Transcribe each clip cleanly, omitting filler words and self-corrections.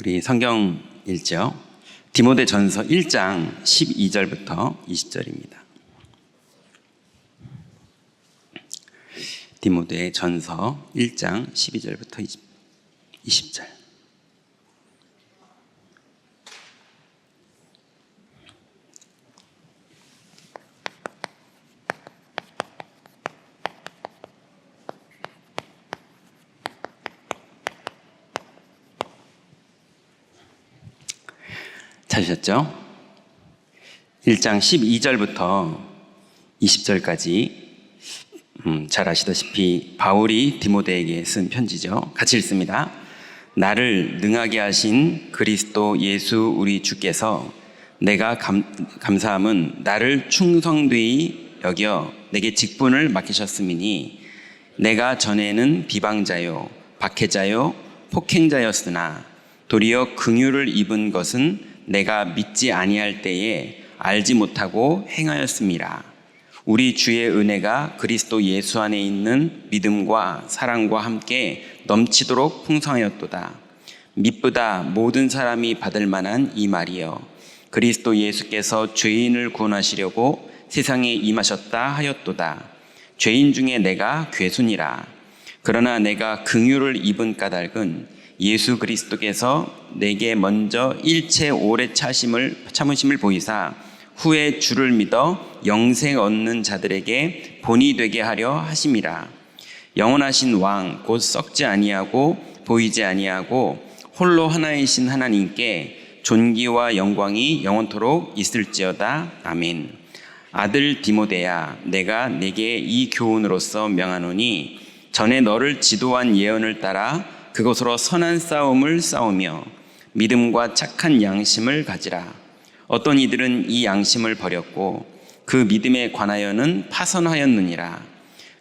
우리 성경 읽죠. 디모데전서 1장 12절부터 20절입니다. 디모데전서 1장 12절부터 20절. 찾으셨죠? 1장 12절부터 20절까지 잘 아시다시피 바울이 디모데에게 쓴 편지죠. 같이 읽습니다. 나를 능하게 하신 그리스도 예수 우리 주께서 내가 감사함은 나를 충성되이 여겨 내게 직분을 맡기셨음이니 내가 전에는 비방자요 박해자요 폭행자였으나 도리어 긍휼을 입은 것은 내가 믿지 아니할 때에 알지 못하고 행하였음이라. 우리 주의 은혜가 그리스도 예수 안에 있는 믿음과 사랑과 함께 넘치도록 풍성하였도다. 미쁘다 모든 사람이 받을 만한 이 말이여. 그리스도 예수께서 죄인을 구원하시려고 세상에 임하셨다 하였도다. 죄인 중에 내가 괴순이라. 그러나 내가 긍휼을 입은 까닭은 예수 그리스도께서 내게 먼저 일체 오래 참으심을 보이사 후에 주를 믿어 영생 얻는 자들에게 본이 되게 하려 하심이라. 영원하신 왕 곧 썩지 아니하고 보이지 아니하고 홀로 하나이신 하나님께 존귀와 영광이 영원토록 있을지어다. 아멘. 아들 디모데야, 내가 내게 이 교훈으로서 명하노니 전에 너를 지도한 예언을 따라 그것으로 선한 싸움을 싸우며 믿음과 착한 양심을 가지라. 어떤 이들은 이 양심을 버렸고 그 믿음에 관하여는 파선하였느니라.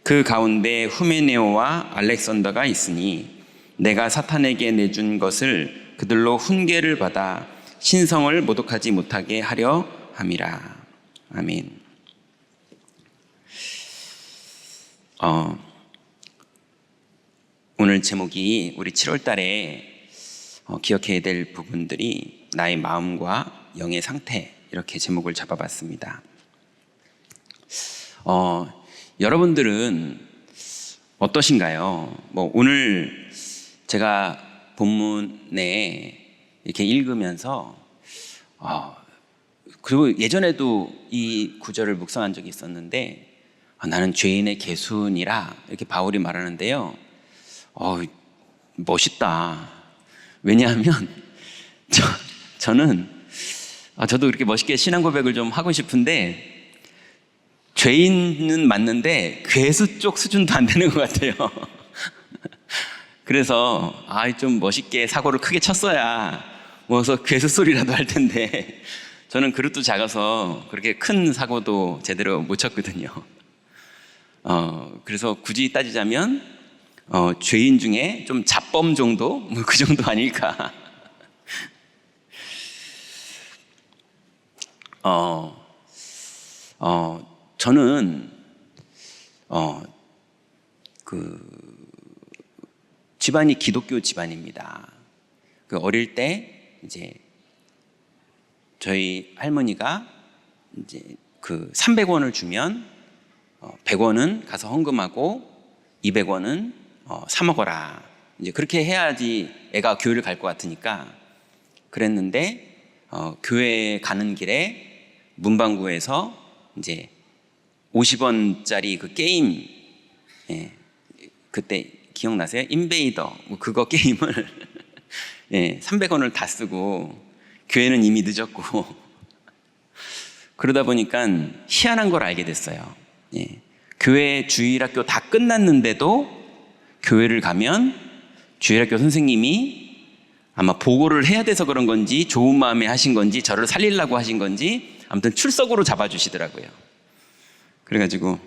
그 가운데 후메네오와 알렉산더가 있으니 내가 사탄에게 내준 것을 그들로 훈계를 받아 신성을 모독하지 못하게 하려 함이라. 아멘. 오늘 제목이 우리 7월 달에 기억해야 될 부분들이 나의 마음과 영의 상태, 이렇게 제목을 잡아봤습니다. 여러분들은 어떠신가요? 오늘 제가 본문에 이렇게 읽으면서 그리고 예전에도 이 구절을 묵상한 적이 있었는데 나는 죄인의 괴순이라 이렇게 바울이 말하는데요. 멋있다. 왜냐하면 저도 그렇게 멋있게 신앙 고백을 좀 하고 싶은데 죄인은 맞는데 괴수 쪽 수준도 안 되는 것 같아요. 그래서 좀 멋있게 사고를 크게 쳤어야 뭐서 괴수 소리라도 할 텐데 저는 그릇도 작아서 그렇게 큰 사고도 제대로 못 쳤거든요. 그래서 굳이 따지자면 죄인 중에 좀 잡범 정도? 그 정도 아닐까. 저는 집안이 기독교 집안입니다. 어릴 때 이제 저희 할머니가 이제 300원을 주면 100원은 가서 헌금하고 200원은 사 먹어라. 이제 그렇게 해야지 애가 교회를 갈 것 같으니까 그랬는데 교회 가는 길에 문방구에서 이제 50원짜리 그 게임, 그때 기억나세요? 인베이더 그거 게임을 300원을 다 쓰고 교회는 이미 늦었고 그러다 보니까 희한한 걸 알게 됐어요. 교회 주일학교 다 끝났는데도 교회를 가면 주일학교 선생님이 아마 보고를 해야 돼서 그런 건지 좋은 마음에 하신 건지 저를 살리려고 하신 건지 아무튼 출석으로 잡아주시더라고요. 그래가지고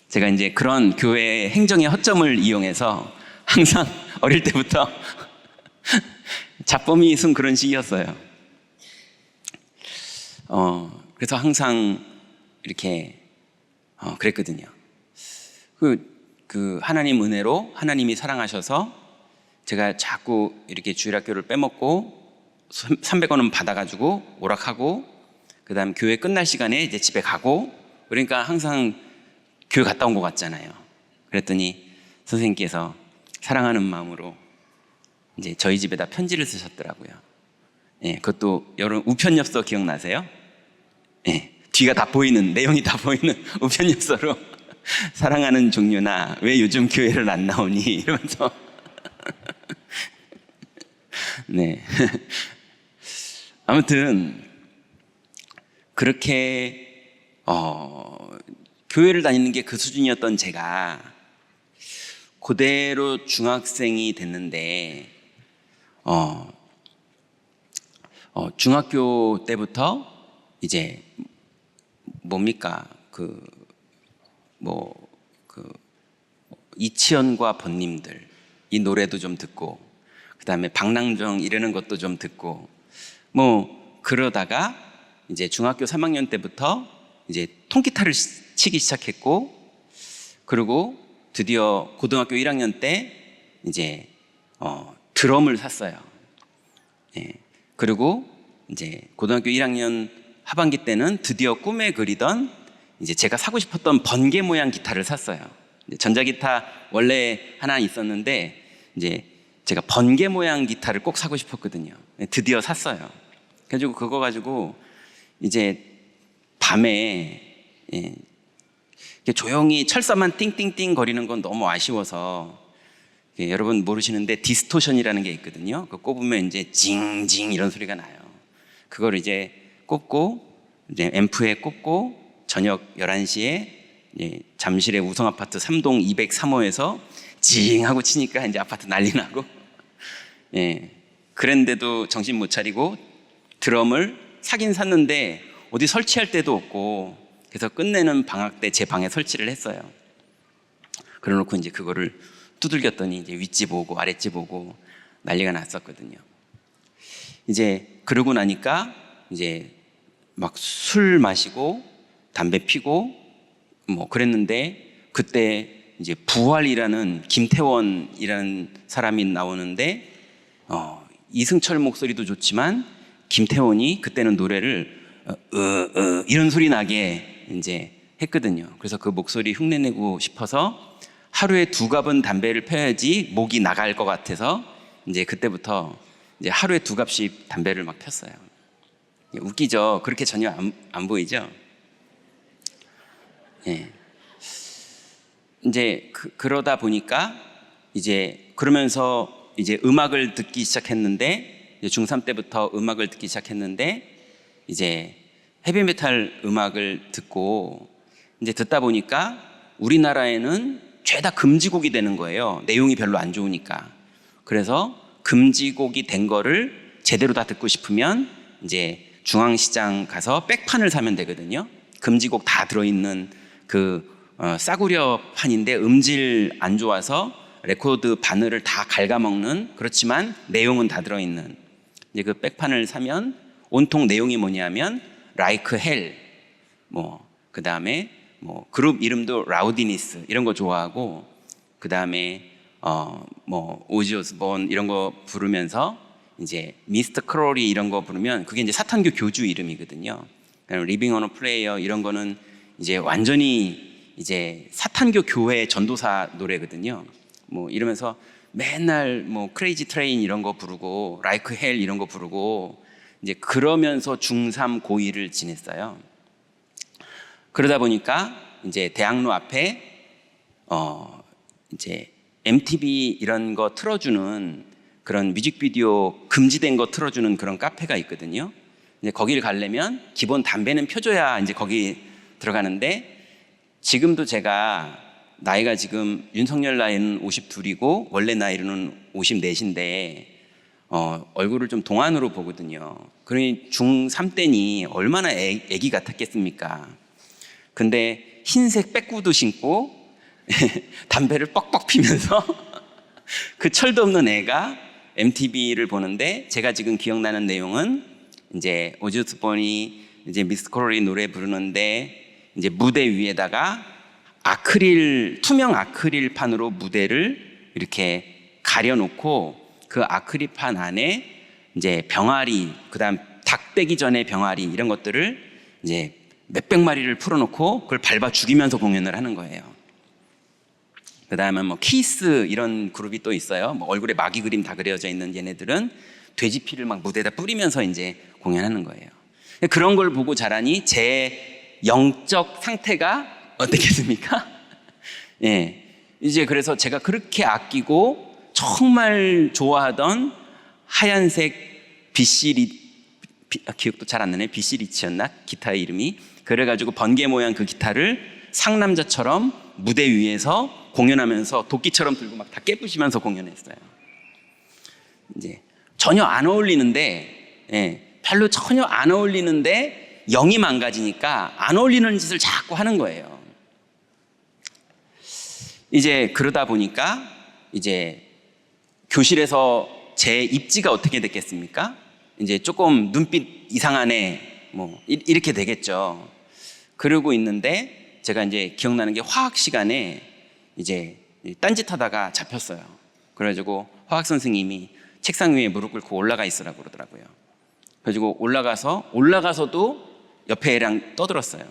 제가 이제 그런 교회 행정의 허점을 이용해서 항상 어릴 때부터 잡범이 쓴 그런 시기였어요. 그래서 항상 이렇게 그랬거든요. 하나님 은혜로 하나님이 사랑하셔서 제가 자꾸 이렇게 주일학교를 빼먹고 300원은 받아가지고 오락하고, 그 다음 교회 끝날 시간에 이제 집에 가고, 그러니까 항상 교회 갔다 온 것 같잖아요. 그랬더니 선생님께서 사랑하는 마음으로 이제 저희 집에다 편지를 쓰셨더라고요. 예, 그것도 여러분 우편엽서 기억나세요? 예, 뒤가 다 보이는, 내용이 다 보이는 우편엽서로 사랑하는 종류나 왜 요즘 교회를 안 나오니 이러면서 네. 아무튼 그렇게 교회를 다니는 게 그 수준이었던 제가 그대로 중학생이 됐는데 중학교 때부터 이제 뭡니까 이치현과 번님들 이 노래도 좀 듣고, 그 다음에 박낭정 이러는 것도 좀 듣고, 뭐 그러다가 이제 중학교 3학년 때부터 이제 통기타를 치기 시작했고, 그리고 드디어 고등학교 1학년 때 이제 드럼을 샀어요. 예. 그리고 이제 고등학교 1학년 하반기 때는 드디어 꿈에 그리던 이제 제가 사고 싶었던 번개 모양 기타를 샀어요. 전자기타 원래 하나 있었는데 이제 제가 번개 모양 기타를 꼭 사고 싶었거든요. 드디어 샀어요. 그래가지고 그거 가지고 이제 밤에 조용히 철사만 띵띵띵 거리는 건 너무 아쉬워서, 여러분 모르시는데 디스토션이라는 게 있거든요. 그거 꼽으면 이제 징징 이런 소리가 나요. 그걸 이제 꼽고 이제 앰프에 꼽고 저녁 11시에 잠실의 우성아파트 3동 203호에서 징 하고 치니까 이제 아파트 난리 나고, 그랬는데도 정신 못 차리고 드럼을 사긴 샀는데 어디 설치할 데도 없고, 그래서 끝내는 방학 때 제 방에 설치를 했어요. 그래놓고 이제 그거를 두들겼더니 이제 윗집 오고 아랫집 오고 난리가 났었거든요. 이제 그러고 나니까 이제 막 술 마시고 담배 피고 뭐 그랬는데, 그때 이제 부활이라는 김태원이라는 사람이 나오는데 이승철 목소리도 좋지만 김태원이 그때는 노래를 이런 소리 나게 이제 했거든요. 그래서 그 목소리 흉내내고 싶어서 하루에 2갑은 담배를 펴야지 목이 나갈 것 같아서 이제 그때부터 이제 하루에 2갑씩 담배를 막 폈어요. 웃기죠? 그렇게 전혀 안 보이죠? 예. 이제 그러다 보니까 이제 그러면서 이제 음악을 듣기 시작했는데, 이제 중3 때부터 음악을 듣기 시작했는데, 이제 헤비메탈 음악을 듣고 이제 듣다 보니까 우리나라에는 죄다 금지곡이 되는 거예요. 내용이 별로 안 좋으니까. 그래서 금지곡이 된 거를 제대로 다 듣고 싶으면 이제 중앙시장 가서 백판을 사면 되거든요. 금지곡 다 들어있는 싸구려 판인데 음질 안 좋아서 레코드 바늘을 다 갉아먹는, 그렇지만 내용은 다 들어있는 이제 그 백판을 사면 온통 내용이 뭐냐면 Like Hell, 그 다음에 그룹 이름도 라우디니스 이런 거 좋아하고, 그 다음에 오지 오스본 이런 거 부르면서 이제 미스터 크롤이 이런 거 부르면 그게 이제 사탄교 교주 이름이거든요. 리빙 on a Prayer 이런 거는 이제 완전히 이제 사탄교 교회 전도사 노래거든요. 이러면서 맨날 크레이지 트레인 이런 거 부르고 Like Hell 이런 거 부르고 이제 그러면서 중3 고2를 지냈어요. 그러다 보니까 이제 대학로 앞에 이제 MTV 이런 거 틀어주는 그런 뮤직비디오 금지된 거 틀어주는 그런 카페가 있거든요. 이제 거기를 가려면 기본 담배는 펴줘야 이제 거기 들어가는데, 지금도 제가 나이가 지금 윤석열 나이는 52이고 원래 나이로는 54인데 얼굴을 좀 동안으로 보거든요. 그러니 중3 때니 얼마나 애기 같았겠습니까? 근데 흰색 빼꾸도 신고 담배를 뻑뻑 피면서 그 철도 없는 애가 MTV를 보는데, 제가 지금 기억나는 내용은 이제 오지 오스본이 이제 미스 코롤이 노래 부르는데 이제 무대 위에다가 투명 아크릴판으로 무대를 이렇게 가려놓고 그 아크릴판 안에 이제 병아리, 그다음 닭 되기 전에 병아리 이런 것들을 이제 몇백 마리를 풀어놓고 그걸 밟아 죽이면서 공연을 하는 거예요. 그다음에 뭐 키스 이런 그룹이 또 있어요. 뭐 얼굴에 마귀 그림 다 그려져 있는 얘네들은 돼지 피를 막 무대에다 뿌리면서 이제 공연하는 거예요. 그런 걸 보고 자라니 제 영적 상태가 어떻겠습니까? 예. 이제 그래서 제가 그렇게 아끼고 정말 좋아하던 하얀색 기억도 잘 안 나네. BC 리치였나? 기타의 이름이. 그래가지고 번개 모양 그 기타를 상남자처럼 무대 위에서 공연하면서 도끼처럼 들고 막 다 깨부시면서 공연했어요. 이제 전혀 안 어울리는데, 예, 별로 전혀 안 어울리는데 영이 망가지니까 안 어울리는 짓을 자꾸 하는 거예요. 이제 그러다 보니까 이제 교실에서 제 입지가 어떻게 됐겠습니까? 이제 조금 눈빛 이상한 애, 뭐 이렇게 되겠죠. 그러고 있는데 제가 이제 기억나는 게 화학 시간에 이제 딴짓하다가 잡혔어요. 그래가지고 화학 선생님이 책상 위에 무릎 꿇고 올라가 있으라고 그러더라고요. 그래가지고 올라가서도 옆에 애랑 떠들었어요.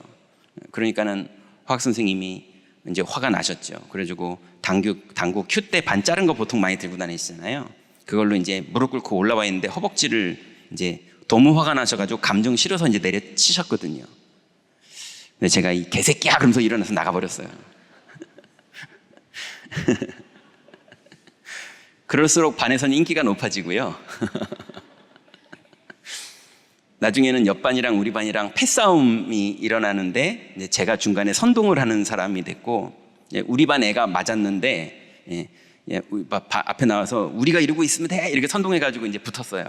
그러니까는 화학 선생님이 이제 화가 나셨죠. 그래가지고 당구 큐 때 반 자른 거 보통 많이 들고 다니시잖아요. 그걸로 이제 무릎 꿇고 올라와 있는데 허벅지를 이제 너무 화가 나셔가지고 감정 실어서 이제 내려치셨거든요. 근데 제가 이 개새끼야 그러면서 일어나서 나가버렸어요. 그럴수록 반에서는 인기가 높아지고요. 나중에는 옆반이랑 우리 반이랑 패싸움이 일어나는데 이제 제가 중간에 선동을 하는 사람이 됐고, 우리 반 애가 맞았는데 앞에 나와서 우리가 이러고 있으면 돼 이렇게 선동해가지고 이제 붙었어요.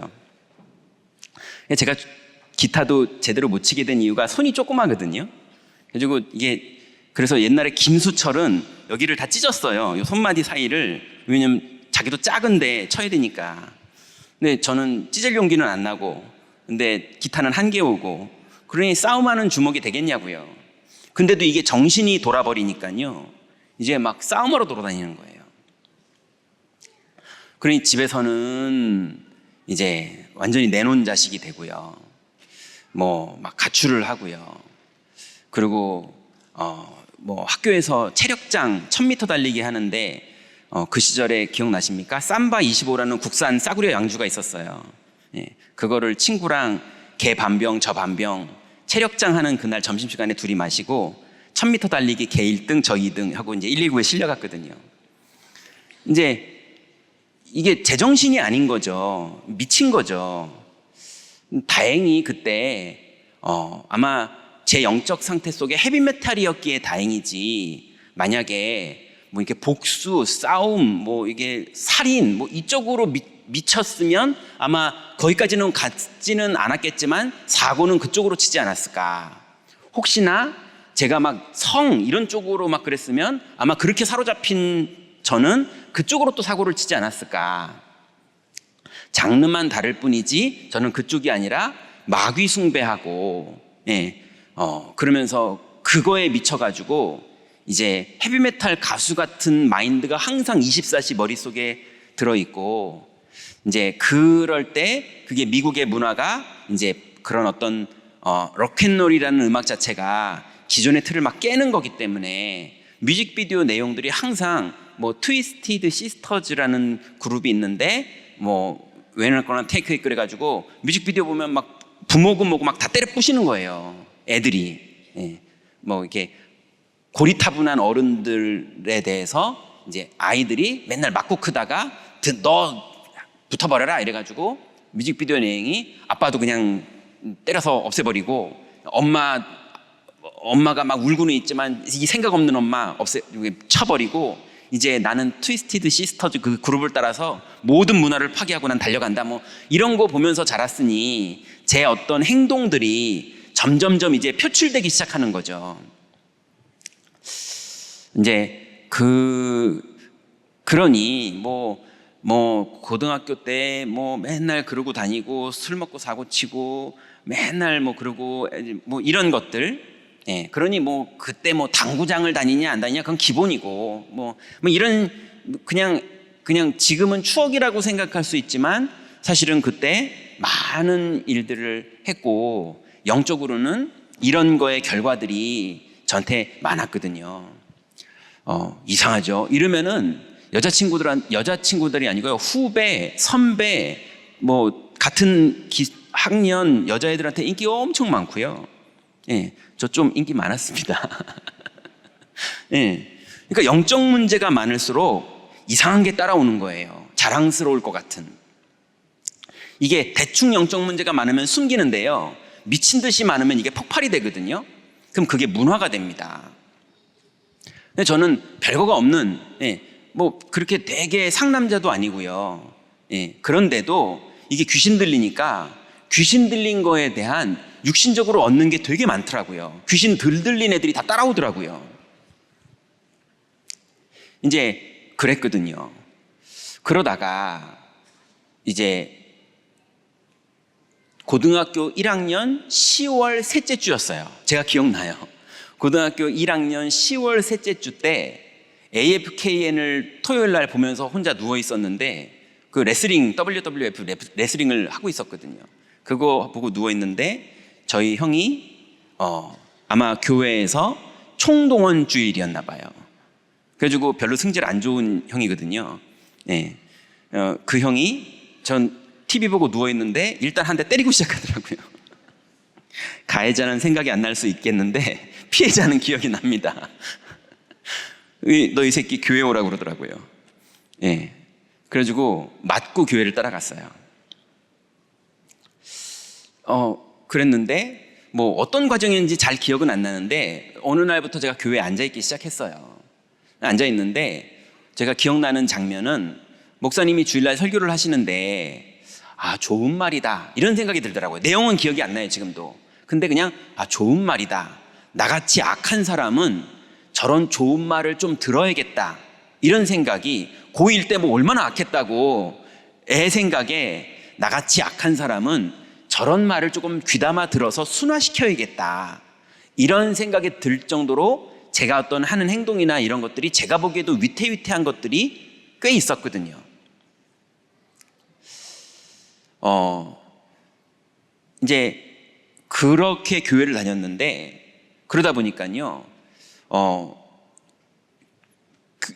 제가 기타도 제대로 못 치게 된 이유가 손이 조그마거든요. 그래가지고 이게 그래서 옛날에 김수철은 여기를 다 찢었어요. 이 손마디 사이를. 왜냐면 자기도 작은데 쳐야 되니까. 근데 저는 찢을 용기는 안 나고, 근데 기타는 한개 오고, 그러니 싸움하는 주먹이 되겠냐고요. 근데도 이게 정신이 돌아버리니까요, 이제 막 싸움하러 돌아다니는 거예요. 그러니 집에서는 이제 완전히 내놓은 자식이 되고요. 뭐 막 가출을 하고요. 그리고 뭐 학교에서 체력장 1000m 달리기 하는데 그 시절에 기억나십니까? 삼바 25라는 국산 싸구려 양주가 있었어요. 예, 그거를 친구랑 걔 반병 저 반병 체력장 하는 그날 점심시간에 둘이 마시고 1000m 달리기 걔 1등 저 2등 하고 이제 119에 실려갔거든요. 이제 이게 제정신이 아닌 거죠. 미친 거죠. 다행히 그때 아마 제 영적 상태 속에 헤비메탈이었기에 다행이지, 만약에 뭐 이렇게 복수, 싸움, 뭐 이게 살인, 뭐 이쪽으로 미쳤으면 아마 거기까지는 갔지는 않았겠지만 사고는 그쪽으로 치지 않았을까. 혹시나 제가 막 성 이런 쪽으로 막 그랬으면 아마 그렇게 사로잡힌 저는 그쪽으로 또 사고를 치지 않았을까. 장르만 다를 뿐이지 저는 그쪽이 아니라 마귀 숭배하고, 그러면서 그거에 미쳐가지고 이제 헤비메탈 가수 같은 마인드가 항상 24시 머릿속에 들어있고, 이제 그럴 때 그게 미국의 문화가 이제 그런 어떤 록앤롤이라는 음악 자체가 기존의 틀을 막 깨는 거기 때문에 뮤직비디오 내용들이 항상 뭐 트위스티드 시스터즈라는 그룹이 있는데 뭐 웬을 거나 테이크 잇 그래가지고 뮤직비디오 보면 막 부모고 뭐고 막 다 때려 부시는 거예요, 애들이. 뭐 이렇게 고리타분한 어른들에 대해서 이제 아이들이 맨날 맞고 크다가 너 붙어버려라 이래가지고 뮤직비디오 내용이 아빠도 그냥 때려서 없애버리고, 엄마가 막 울고는 있지만 이 생각 없는 엄마 쳐버리고, 이제 나는 트위스티드 시스터즈 그 그룹을 따라서 모든 문화를 파괴하고 난 달려간다, 뭐 이런 거 보면서 자랐으니 제 어떤 행동들이 점점점 이제 표출되기 시작하는 거죠. 이제 그러니 뭐 고등학교 때 뭐 맨날 그러고 다니고 술 먹고 사고 치고 맨날 뭐 그러고 뭐 이런 것들, 그러니 뭐 그때 뭐 당구장을 다니냐 안 다니냐 그건 기본이고 뭐 이런 그냥 지금은 추억이라고 생각할 수 있지만 사실은 그때 많은 일들을 했고 영적으로는 이런 거의 결과들이 저한테 많았거든요. 이상하죠. 이러면은 여자친구들이 아니고요, 후배, 선배, 뭐 같은 학년 여자애들한테 인기 엄청 많고요. 예, 저 좀 인기 많았습니다. 예, 그러니까 영적 문제가 많을수록 이상한 게 따라오는 거예요. 자랑스러울 것 같은. 이게 대충 영적 문제가 많으면 숨기는데요, 미친 듯이 많으면 이게 폭발이 되거든요. 그럼 그게 문화가 됩니다. 근데 저는 별거가 없는, 뭐 그렇게 되게 상남자도 아니고요. 그런데도 이게 귀신 들리니까 귀신 들린 거에 대한 육신적으로 얻는 게 되게 많더라고요. 귀신 덜 들린 애들이 다 따라오더라고요. 이제 그랬거든요. 그러다가 이제 고등학교 1학년 10월 셋째 주였어요. 제가 기억나요. 고등학교 1학년 10월 셋째 주 때 AFKN을 토요일 날 보면서 혼자 누워 있었는데, 그 레슬링, WWF 레슬링을 하고 있었거든요. 그거 보고 누워 있는데 저희 형이 아마 교회에서 총동원 주일이었나 봐요. 그래가지고 별로 성질 안 좋은 형이거든요. 그 형이 전 TV 보고 누워 있는데 일단 한 대 때리고 시작하더라고요. 가해자는 생각이 안 날 수 있겠는데 피해자는 기억이 납니다. 너 이 새끼 교회 오라고 그러더라고요. 그래가지고 맞고 교회를 따라갔어요. 그랬는데 뭐 어떤 과정인지 잘 기억은 안 나는데 어느 날부터 제가 교회에 앉아있기 시작했어요. 앉아있는데 제가 기억나는 장면은 목사님이 주일날 설교를 하시는데 좋은 말이다 이런 생각이 들더라고요. 내용은 기억이 안 나요 지금도. 근데 그냥 좋은 말이다, 나같이 악한 사람은 저런 좋은 말을 좀 들어야겠다, 이런 생각이, 고1 때 뭐 얼마나 악했다고 애 생각에 나같이 악한 사람은 저런 말을 조금 귀담아 들어서 순화시켜야겠다, 이런 생각이 들 정도로 제가 어떤 하는 행동이나 이런 것들이 제가 보기에도 위태위태한 것들이 꽤 있었거든요. 이제 그렇게 교회를 다녔는데, 그러다 보니까요,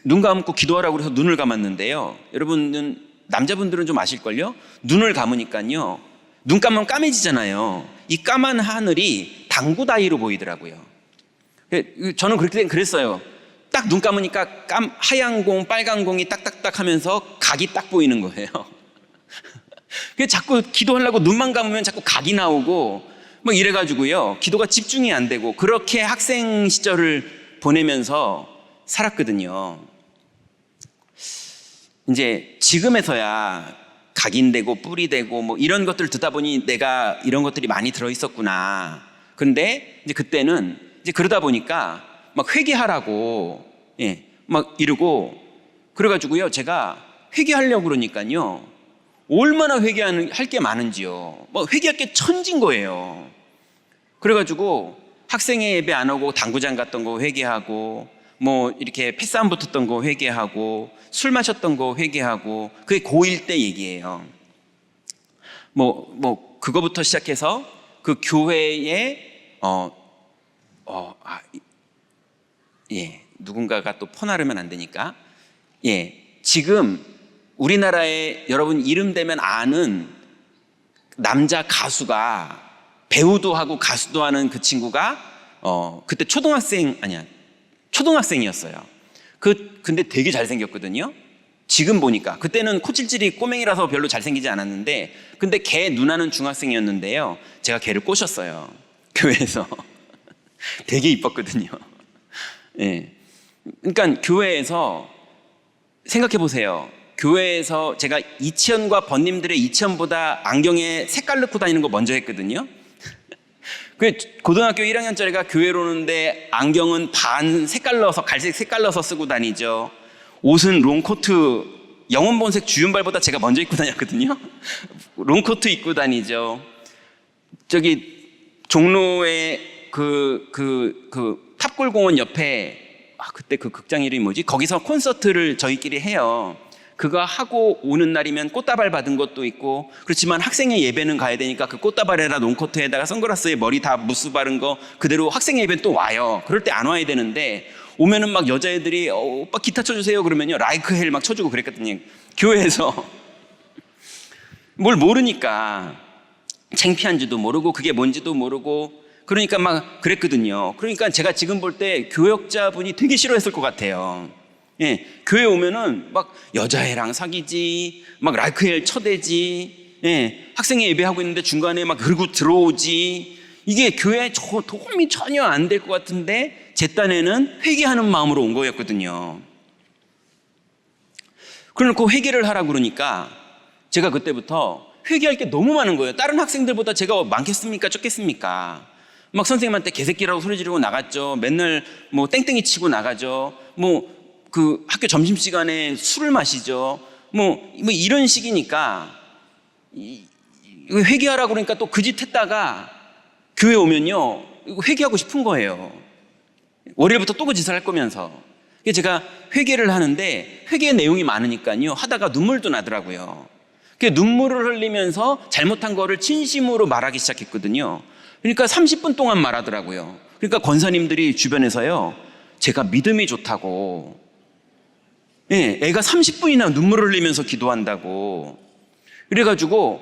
눈 감고 기도하라고 해서 눈을 감았는데요, 여러분은, 남자분들은 좀 아실걸요? 눈을 감으니까요, 눈 감으면 까매지잖아요. 이 까만 하늘이 당구다이로 보이더라고요. 저는 그랬어요. 딱 눈 감으니까 하얀 공, 빨간 공이 딱딱딱 하면서 각이 딱 보이는 거예요. 자꾸 기도하려고 눈만 감으면 자꾸 각이 나오고 뭐 이래가지고요, 기도가 집중이 안 되고 그렇게 학생 시절을 보내면서 살았거든요. 이제 지금에서야 각인되고 뿌리되고 뭐 이런 것들 듣다 보니 내가 이런 것들이 많이 들어있었구나. 그런데 이제 그때는 이제 그러다 보니까 막 회개하라고 막 이러고, 그래가지고요, 제가 회개하려고 그러니까요, 얼마나 회개할 게 많은지요. 뭐 회개할 게 천진 거예요. 그래가지고 학생회 예배 안 오고 당구장 갔던 거 회개하고, 뭐 이렇게 패싸움 붙었던 거 회개하고, 술 마셨던 거 회개하고, 그게 고1 때 얘기예요. 뭐 그거부터 시작해서 그 교회에 누군가가 또 퍼나르면 안 되니까, 지금 우리나라에 여러분 이름 되면 아는 남자 가수가, 배우도 하고 가수도 하는 그 친구가 그때 초등학생이었어요. 근데 되게 잘생겼거든요. 지금 보니까. 그때는 코찔찔이 꼬맹이라서 별로 잘생기지 않았는데, 근데 걔 누나는 중학생이었는데요, 제가 걔를 꼬셨어요, 교회에서. 되게 이뻤거든요. 그러니까 교회에서 생각해 보세요. 교회에서 제가 이치현과 번님들의 이치현보다 안경에 색깔 넣고 다니는 거 먼저 했거든요. 고등학교 1학년짜리가 교회로 오는데 안경은 반 색깔 넣어서, 갈색 색깔 넣어서 쓰고 다니죠. 옷은 롱코트, 영혼본색 주윤발보다 제가 먼저 입고 다녔거든요. 롱코트 입고 다니죠. 저기 종로에 탑골공원 옆에, 그때 그 극장 이름이 뭐지? 거기서 콘서트를 저희끼리 해요. 그거 하고 오는 날이면 꽃다발 받은 것도 있고, 그렇지만 학생회 예배는 가야 되니까 그 꽃다발에다 롱코트에다가 선글라스에 머리 다 무스 바른 거 그대로 학생회 예배는 또 와요. 그럴 때 안 와야 되는데 오면은 막 여자애들이 오빠 기타 쳐주세요 그러면요 라이크 헬 막 쳐주고 그랬거든요. 교회에서 뭘 모르니까, 창피한지도 모르고 그게 뭔지도 모르고, 그러니까 막 그랬거든요. 그러니까 제가 지금 볼 때 교역자분이 되게 싫어했을 것 같아요. 예, 교회 오면은 막 여자애랑 사귀지, 막 라이크엘 쳐대지, 예, 학생회 예배하고 있는데 중간에 막 그러고 들어오지. 이게 교회에 도움이 전혀 안 될 것 같은데 제 딴에는 회개하는 마음으로 온 거였거든요. 그러놓고 회개를 하라고 그러니까 제가 그때부터 회개할 게 너무 많은 거예요. 다른 학생들보다 제가 많겠습니까? 적겠습니까? 막 선생님한테 개새끼라고 소리 지르고 나갔죠. 맨날 뭐 땡땡이 치고 나가죠. 뭐 그 학교 점심시간에 술을 마시죠. 뭐 이런 식이니까 회개하라고 그러니까 또 그 짓 했다가 교회 오면요 회개하고 싶은 거예요. 월요일부터 또 그 짓을 할 거면서. 제가 회개를 하는데 회개의 내용이 많으니까요 하다가 눈물도 나더라고요. 눈물을 흘리면서 잘못한 거를 진심으로 말하기 시작했거든요. 그러니까 30분 동안 말하더라고요. 그러니까 권사님들이 주변에서요 제가 믿음이 좋다고, 예, 애가 30분이나 눈물을 흘리면서 기도한다고. 그래가지고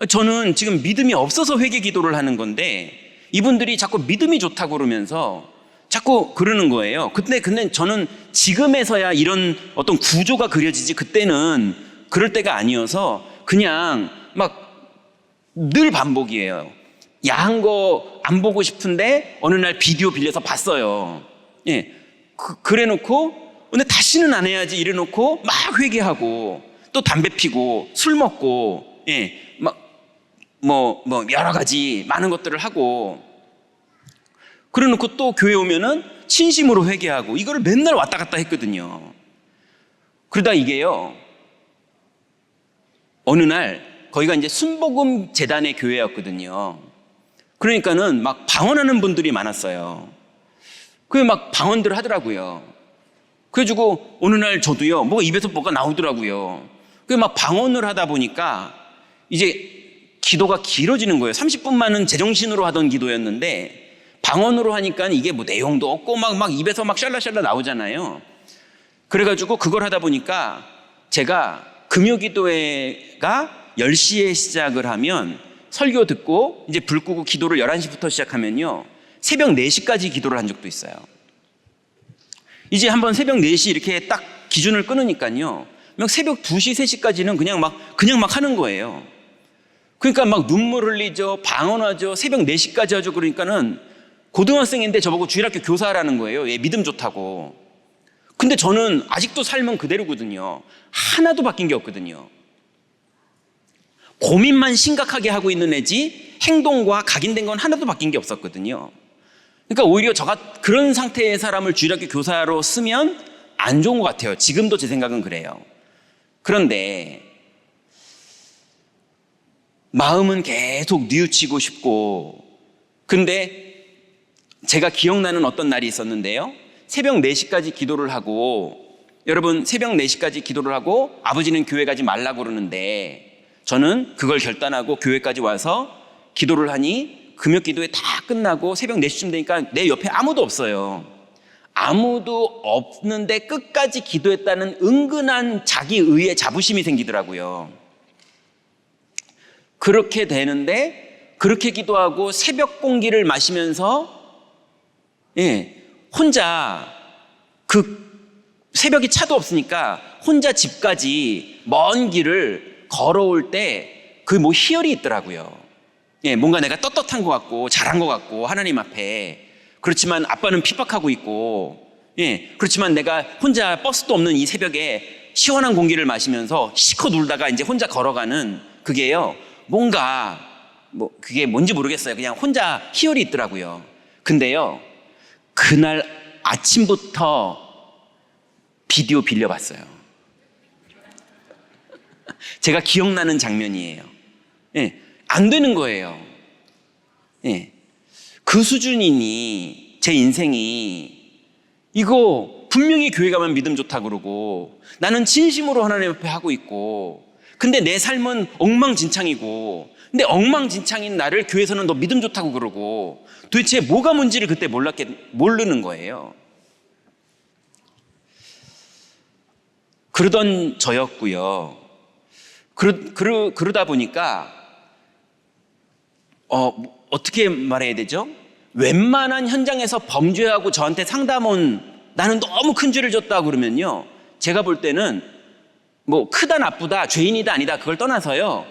저는 지금 믿음이 없어서 회개 기도를 하는 건데 이분들이 자꾸 믿음이 좋다고 그러면서 자꾸 그러는 거예요. 근데 저는 지금에서야 이런 어떤 구조가 그려지지 그때는 그럴 때가 아니어서 그냥 막 늘 반복이에요. 야한 거 안 보고 싶은데 어느 날 비디오 빌려서 봤어요. 예, 그래놓고 근데 다시는 안 해야지 이래놓고 막 회개하고 또 담배 피고 술 먹고, 예, 막 뭐 여러 가지 많은 것들을 하고, 그래놓고 또 교회 오면은 진심으로 회개하고, 이거를 맨날 왔다 갔다 했거든요. 그러다 이게요 어느 날 거기가 이제 순복음 재단의 교회였거든요. 그러니까는 막 방언하는 분들이 많았어요. 그게 막 방언들 하더라고요. 그래가지고 어느 날 저도요 뭐 입에서 뭐가 나오더라고요. 그게 막 방언을 하다 보니까 이제 기도가 길어지는 거예요. 30분만은 제정신으로 하던 기도였는데 방언으로 하니까 이게 뭐 내용도 없고 막 입에서 막 샬라샬라 나오잖아요. 그래가지고 그걸 하다 보니까 제가 금요기도회가 10시에 시작을 하면 설교 듣고 이제 불 끄고 기도를 11시부터 시작하면요 새벽 4시까지 기도를 한 적도 있어요. 이제 한번 새벽 4시 이렇게 딱 기준을 끊으니까요 막 새벽 2시, 3시까지는 그냥 막 하는 거예요. 그러니까 막 눈물 흘리죠, 방언하죠, 새벽 4시까지 하죠. 그러니까는 고등학생인데 저보고 주일학교 교사라는 거예요. 얘 믿음 좋다고. 근데 저는 아직도 삶은 그대로거든요. 하나도 바뀐 게 없거든요. 고민만 심각하게 하고 있는 애지 행동과 각인된 건 하나도 바뀐 게 없었거든요. 그러니까 오히려 저가 그런 상태의 사람을 주일학교 교사로 쓰면 안 좋은 것 같아요. 지금도 제 생각은 그래요. 그런데 마음은 계속 뉘우치고 싶고, 근데 제가 기억나는 어떤 날이 있었는데요. 새벽 4시까지 기도를 하고, 여러분 새벽 4시까지 기도를 하고 아버지는 교회 가지 말라고 그러는데 저는 그걸 결단하고 교회까지 와서 기도를 하니 금요기도회 다 끝나고 새벽 4시쯤 되니까 내 옆에 아무도 없어요. 아무도 없는데 끝까지 기도했다는 은근한 자기의의 자부심이 생기더라고요. 그렇게 되는데 그렇게 기도하고 새벽 공기를 마시면서 혼자 그 새벽에 차도 없으니까 혼자 집까지 먼 길을 걸어올 때 그 뭐 희열이 있더라고요. 뭔가 내가 떳떳한 것 같고 잘한 것 같고 하나님 앞에. 그렇지만 아빠는 핍박하고 있고, 그렇지만 내가 혼자 버스도 없는 이 새벽에 시원한 공기를 마시면서 시커 놀다가 이제 혼자 걸어가는 그게요 뭔가 그게 뭔지 모르겠어요. 그냥 혼자 희열이 있더라고요. 근데요 그날 아침부터 비디오 빌려봤어요. 제가 기억나는 장면이에요. 안 되는 거예요. 그 수준이니 제 인생이 이거 분명히 교회 가면 믿음 좋다 그러고 나는 진심으로 하나님 앞에 하고 있고, 근데 내 삶은 엉망진창이고, 근데 엉망진창인 나를 교회에서는 너 믿음 좋다고 그러고, 도대체 뭐가 뭔지를 그때 모르는 거예요. 그러던 저였고요. 그러다 보니까 어떻게 말해야 되죠? 웬만한 현장에서 범죄하고 저한테 상담 나는 너무 큰 죄를 졌다 그러면요, 제가 볼 때는 뭐 크다 나쁘다 죄인이다 아니다 그걸 떠나서요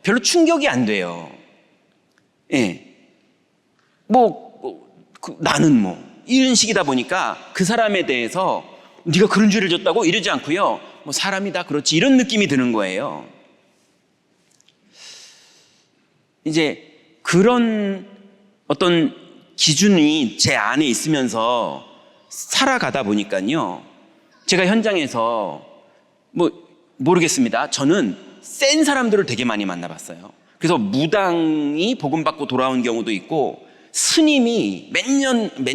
별로 충격이 안 돼요. 예, 나는 이런 식이다 보니까 그 사람에 대해서 네가 그런 죄를 졌다고 이러지 않고요, 뭐 사람이다 그렇지 이런 느낌이 드는 거예요. 이제 그런 어떤 기준이 제 안에 있으면서 살아가다 보니까요, 제가 현장에서 모르겠습니다. 저는 센 사람들을 되게 많이 만나봤어요. 그래서 무당이 복음받고 돌아온 경우도 있고, 스님이 몇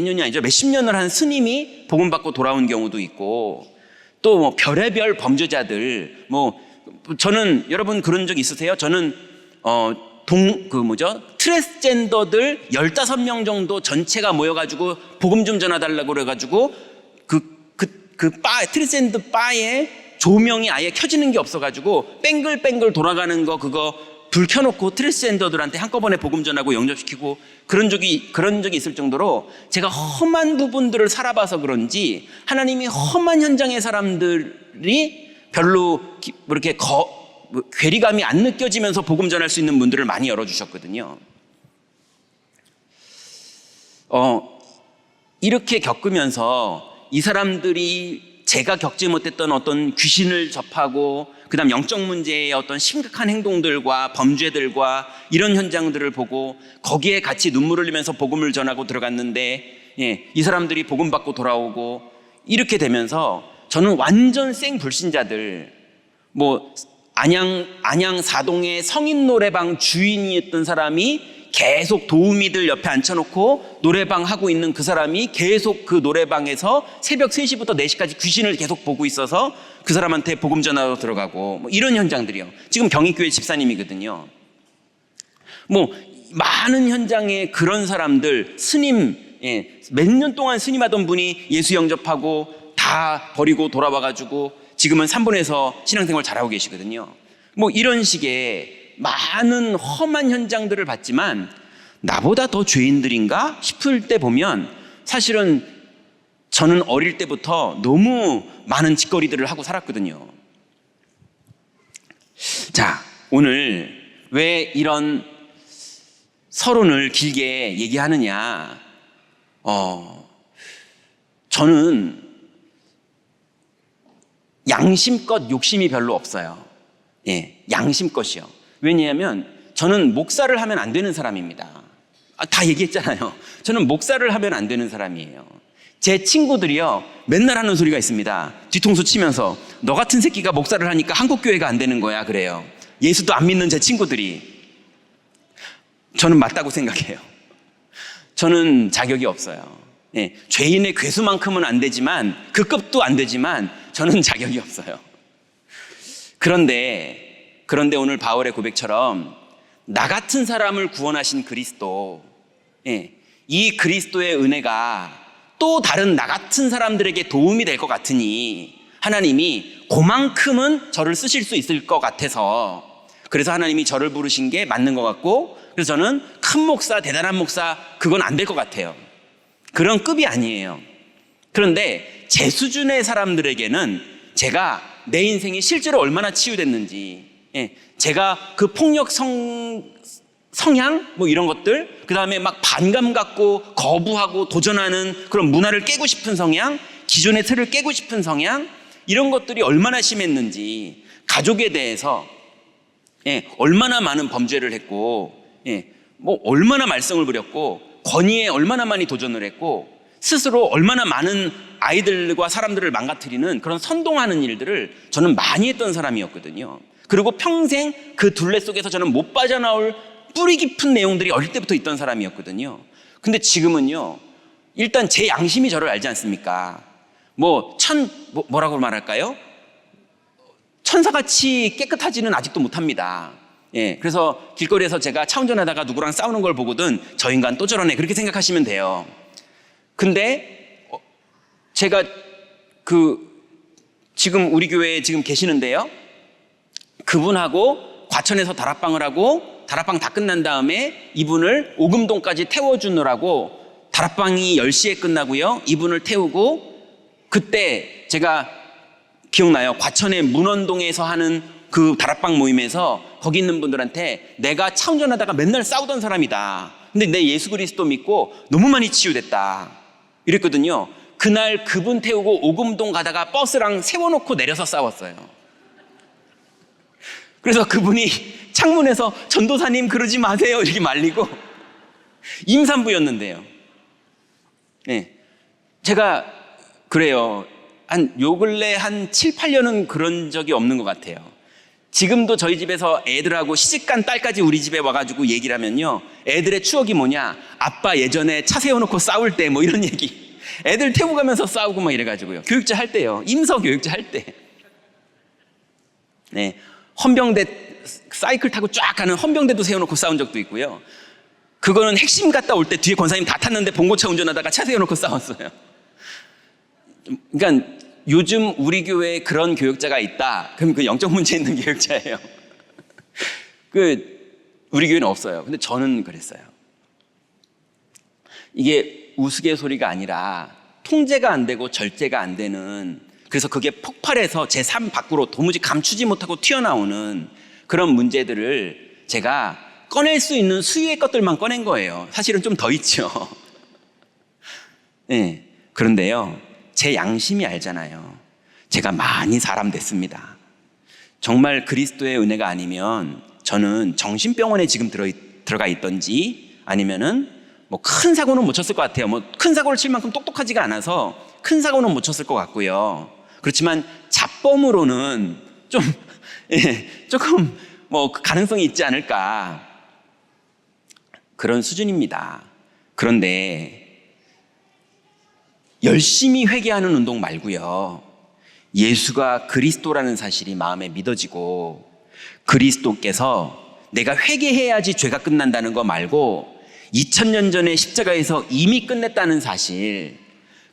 년이 아니죠, 몇십 년을 한 스님이 복음받고 돌아온 경우도 있고, 또 별의별 범죄자들, 저는 여러분 그런 적 있으세요? 저는 트랜스젠더들 15명 정도 전체가 모여가지고 복음 좀 전해달라고 그래가지고 트랜스젠더 바에 조명이 아예 켜지는 게 없어가지고 뺑글뺑글 돌아가는 거 그거 불 켜놓고 트랜스젠더들한테 한꺼번에 복음 전하고 영접시키고 그런 적이 있을 정도로 제가 험한 부분들을 살아봐서 그런지 하나님이 험한 현장의 사람들이 별로 이렇게 괴리감이 안 느껴지면서 복음 전할 수 있는 문들을 많이 열어주셨거든요. 이렇게 겪으면서 이 사람들이 제가 겪지 못했던 어떤 귀신을 접하고, 그 다음 영적 문제의 어떤 심각한 행동들과 범죄들과 이런 현장들을 보고 거기에 같이 눈물을 흘리면서 복음을 전하고 들어갔는데, 이 사람들이 복음 받고 돌아오고 이렇게 되면서 저는 완전 생 불신자들, 안양 사동의 성인 노래방 주인이었던 사람이 계속 도우미들 옆에 앉혀놓고 노래방 하고 있는 그 사람이 계속 그 노래방에서 새벽 3시부터 4시까지 귀신을 계속 보고 있어서 그 사람한테 복음 전하러 들어가고 이런 현장들이요. 지금 경희교회 집사님이거든요. 많은 현장에 그런 사람들, 스님, 몇 년 동안 스님하던 분이 예수 영접하고 다 버리고 돌아와가지고 지금은 산본에서 신앙생활 잘하고 계시거든요. 이런 식의 많은 험한 현장들을 봤지만 나보다 더 죄인들인가 싶을 때 보면 사실은 저는 어릴 때부터 너무 많은 짓거리들을 하고 살았거든요. 자, 오늘 왜 이런 서론을 길게 얘기하느냐? 저는 양심껏 욕심이 별로 없어요. 양심껏이요. 왜냐하면 저는 목사를 하면 안 되는 사람입니다. 다 얘기했잖아요. 저는 목사를 하면 안 되는 사람이에요. 제 친구들이요, 맨날 하는 소리가 있습니다. 뒤통수 치면서 너 같은 새끼가 목사를 하니까 한국교회가 안 되는 거야 그래요. 예수도 안 믿는 제 친구들이. 저는 맞다고 생각해요. 저는 자격이 없어요. 죄인의 괴수만큼은 안 되지만, 그 급도 안 되지만 저는 자격이 없어요. 그런데 오늘 바울의 고백처럼 나 같은 사람을 구원하신 그리스도, 이 그리스도의 은혜가 또 다른 나 같은 사람들에게 도움이 될 것 같으니 하나님이 그만큼은 저를 쓰실 수 있을 것 같아서, 그래서 하나님이 저를 부르신 게 맞는 것 같고, 그래서 저는 큰 목사, 대단한 목사 그건 안 될 것 같아요. 그런 급이 아니에요. 그런데 제 수준의 사람들에게는 제가 내 인생이 실제로 얼마나 치유됐는지, 제가 그 폭력 성향 이런 것들, 그 다음에 막 반감 갖고 거부하고 도전하는 그런 문화를 깨고 싶은 성향, 기존의 틀을 깨고 싶은 성향, 이런 것들이 얼마나 심했는지, 가족에 대해서 얼마나 많은 범죄를 했고, 얼마나 말썽을 부렸고, 권위에 얼마나 많이 도전을 했고, 스스로 얼마나 많은 아이들과 사람들을 망가뜨리는 그런 선동하는 일들을 저는 많이 했던 사람이었거든요. 그리고 평생 그 둘레 속에서 저는 못 빠져나올 뿌리 깊은 내용들이 어릴 때부터 있던 사람이었거든요. 근데 지금은요, 일단 제 양심이 저를 알지 않습니까? 뭐라고 말할까요? 천사같이 깨끗하지는 아직도 못합니다. 예, 그래서 길거리에서 제가 차 운전하다가 누구랑 싸우는 걸 보거든 저 인간 또 저러네 그렇게 생각하시면 돼요. 근데 제가 지금 우리 교회에 지금 계시는데요. 그분하고 과천에서 다락방을 하고 다락방 다 끝난 다음에 이분을 오금동까지 태워주느라고 다락방이 10시에 끝나고요. 이분을 태우고 그때 제가 기억나요. 과천의 문원동에서 하는 그 다락방 모임에서 거기 있는 분들한테 내가 차 운전하다가 맨날 싸우던 사람이다. 근데 내 예수 그리스도 믿고 너무 많이 치유됐다. 이랬거든요. 그날 그분 태우고 오금동 가다가 버스랑 세워놓고 내려서 싸웠어요. 그래서 그분이 창문에서 전도사님 그러지 마세요 이렇게 말리고 임산부였는데요. 네, 제가 그래요. 요 근래 한 7, 8년은 그런 적이 없는 것 같아요. 지금도 저희 집에서 애들하고 시집간 딸까지 우리 집에 와가지고 얘기를 하면요. 애들의 추억이 뭐냐. 아빠 예전에 차 세워놓고 싸울 때 뭐 이런 얘기. 애들 태우고 가면서 싸우고 막 이래가지고요. 교육자 할 때요. 임서 교육자 할 때. 네, 헌병대 사이클 타고 쫙 가는 헌병대도 세워놓고 싸운 적도 있고요. 그거는 핵심 갔다 올 때 뒤에 권사님 다 탔는데 봉고차 운전하다가 차 세워놓고 싸웠어요. 그러니까 요즘 우리 교회에 그런 교육자가 있다. 그럼 그 영적 문제 있는 교육자예요. 우리 교회는 없어요. 근데 저는 그랬어요. 이게 우스갯소리가 아니라 통제가 안 되고 절제가 안 되는, 그래서 그게 폭발해서 제 삶 밖으로 도무지 감추지 못하고 튀어나오는 그런 문제들을 제가 꺼낼 수 있는 수위의 것들만 꺼낸 거예요. 사실은 좀 더 있죠. 네, 그런데요. 제 양심이 알잖아요. 제가 많이 사람 됐습니다. 정말 그리스도의 은혜가 아니면 저는 정신병원에 지금 들어가 있던지 아니면은 뭐 큰 사고는 못 쳤을 것 같아요. 뭐 큰 사고를 칠 만큼 똑똑하지가 않아서 큰 사고는 못 쳤을 것 같고요. 그렇지만 자범으로는 좀 조금 뭐 가능성이 있지 않을까 그런 수준입니다. 그런데 열심히 회개하는 운동 말고요. 예수가 그리스도라는 사실이 마음에 믿어지고 그리스도께서 내가 회개해야지 죄가 끝난다는 거 말고 2000년 전에 십자가에서 이미 끝냈다는 사실,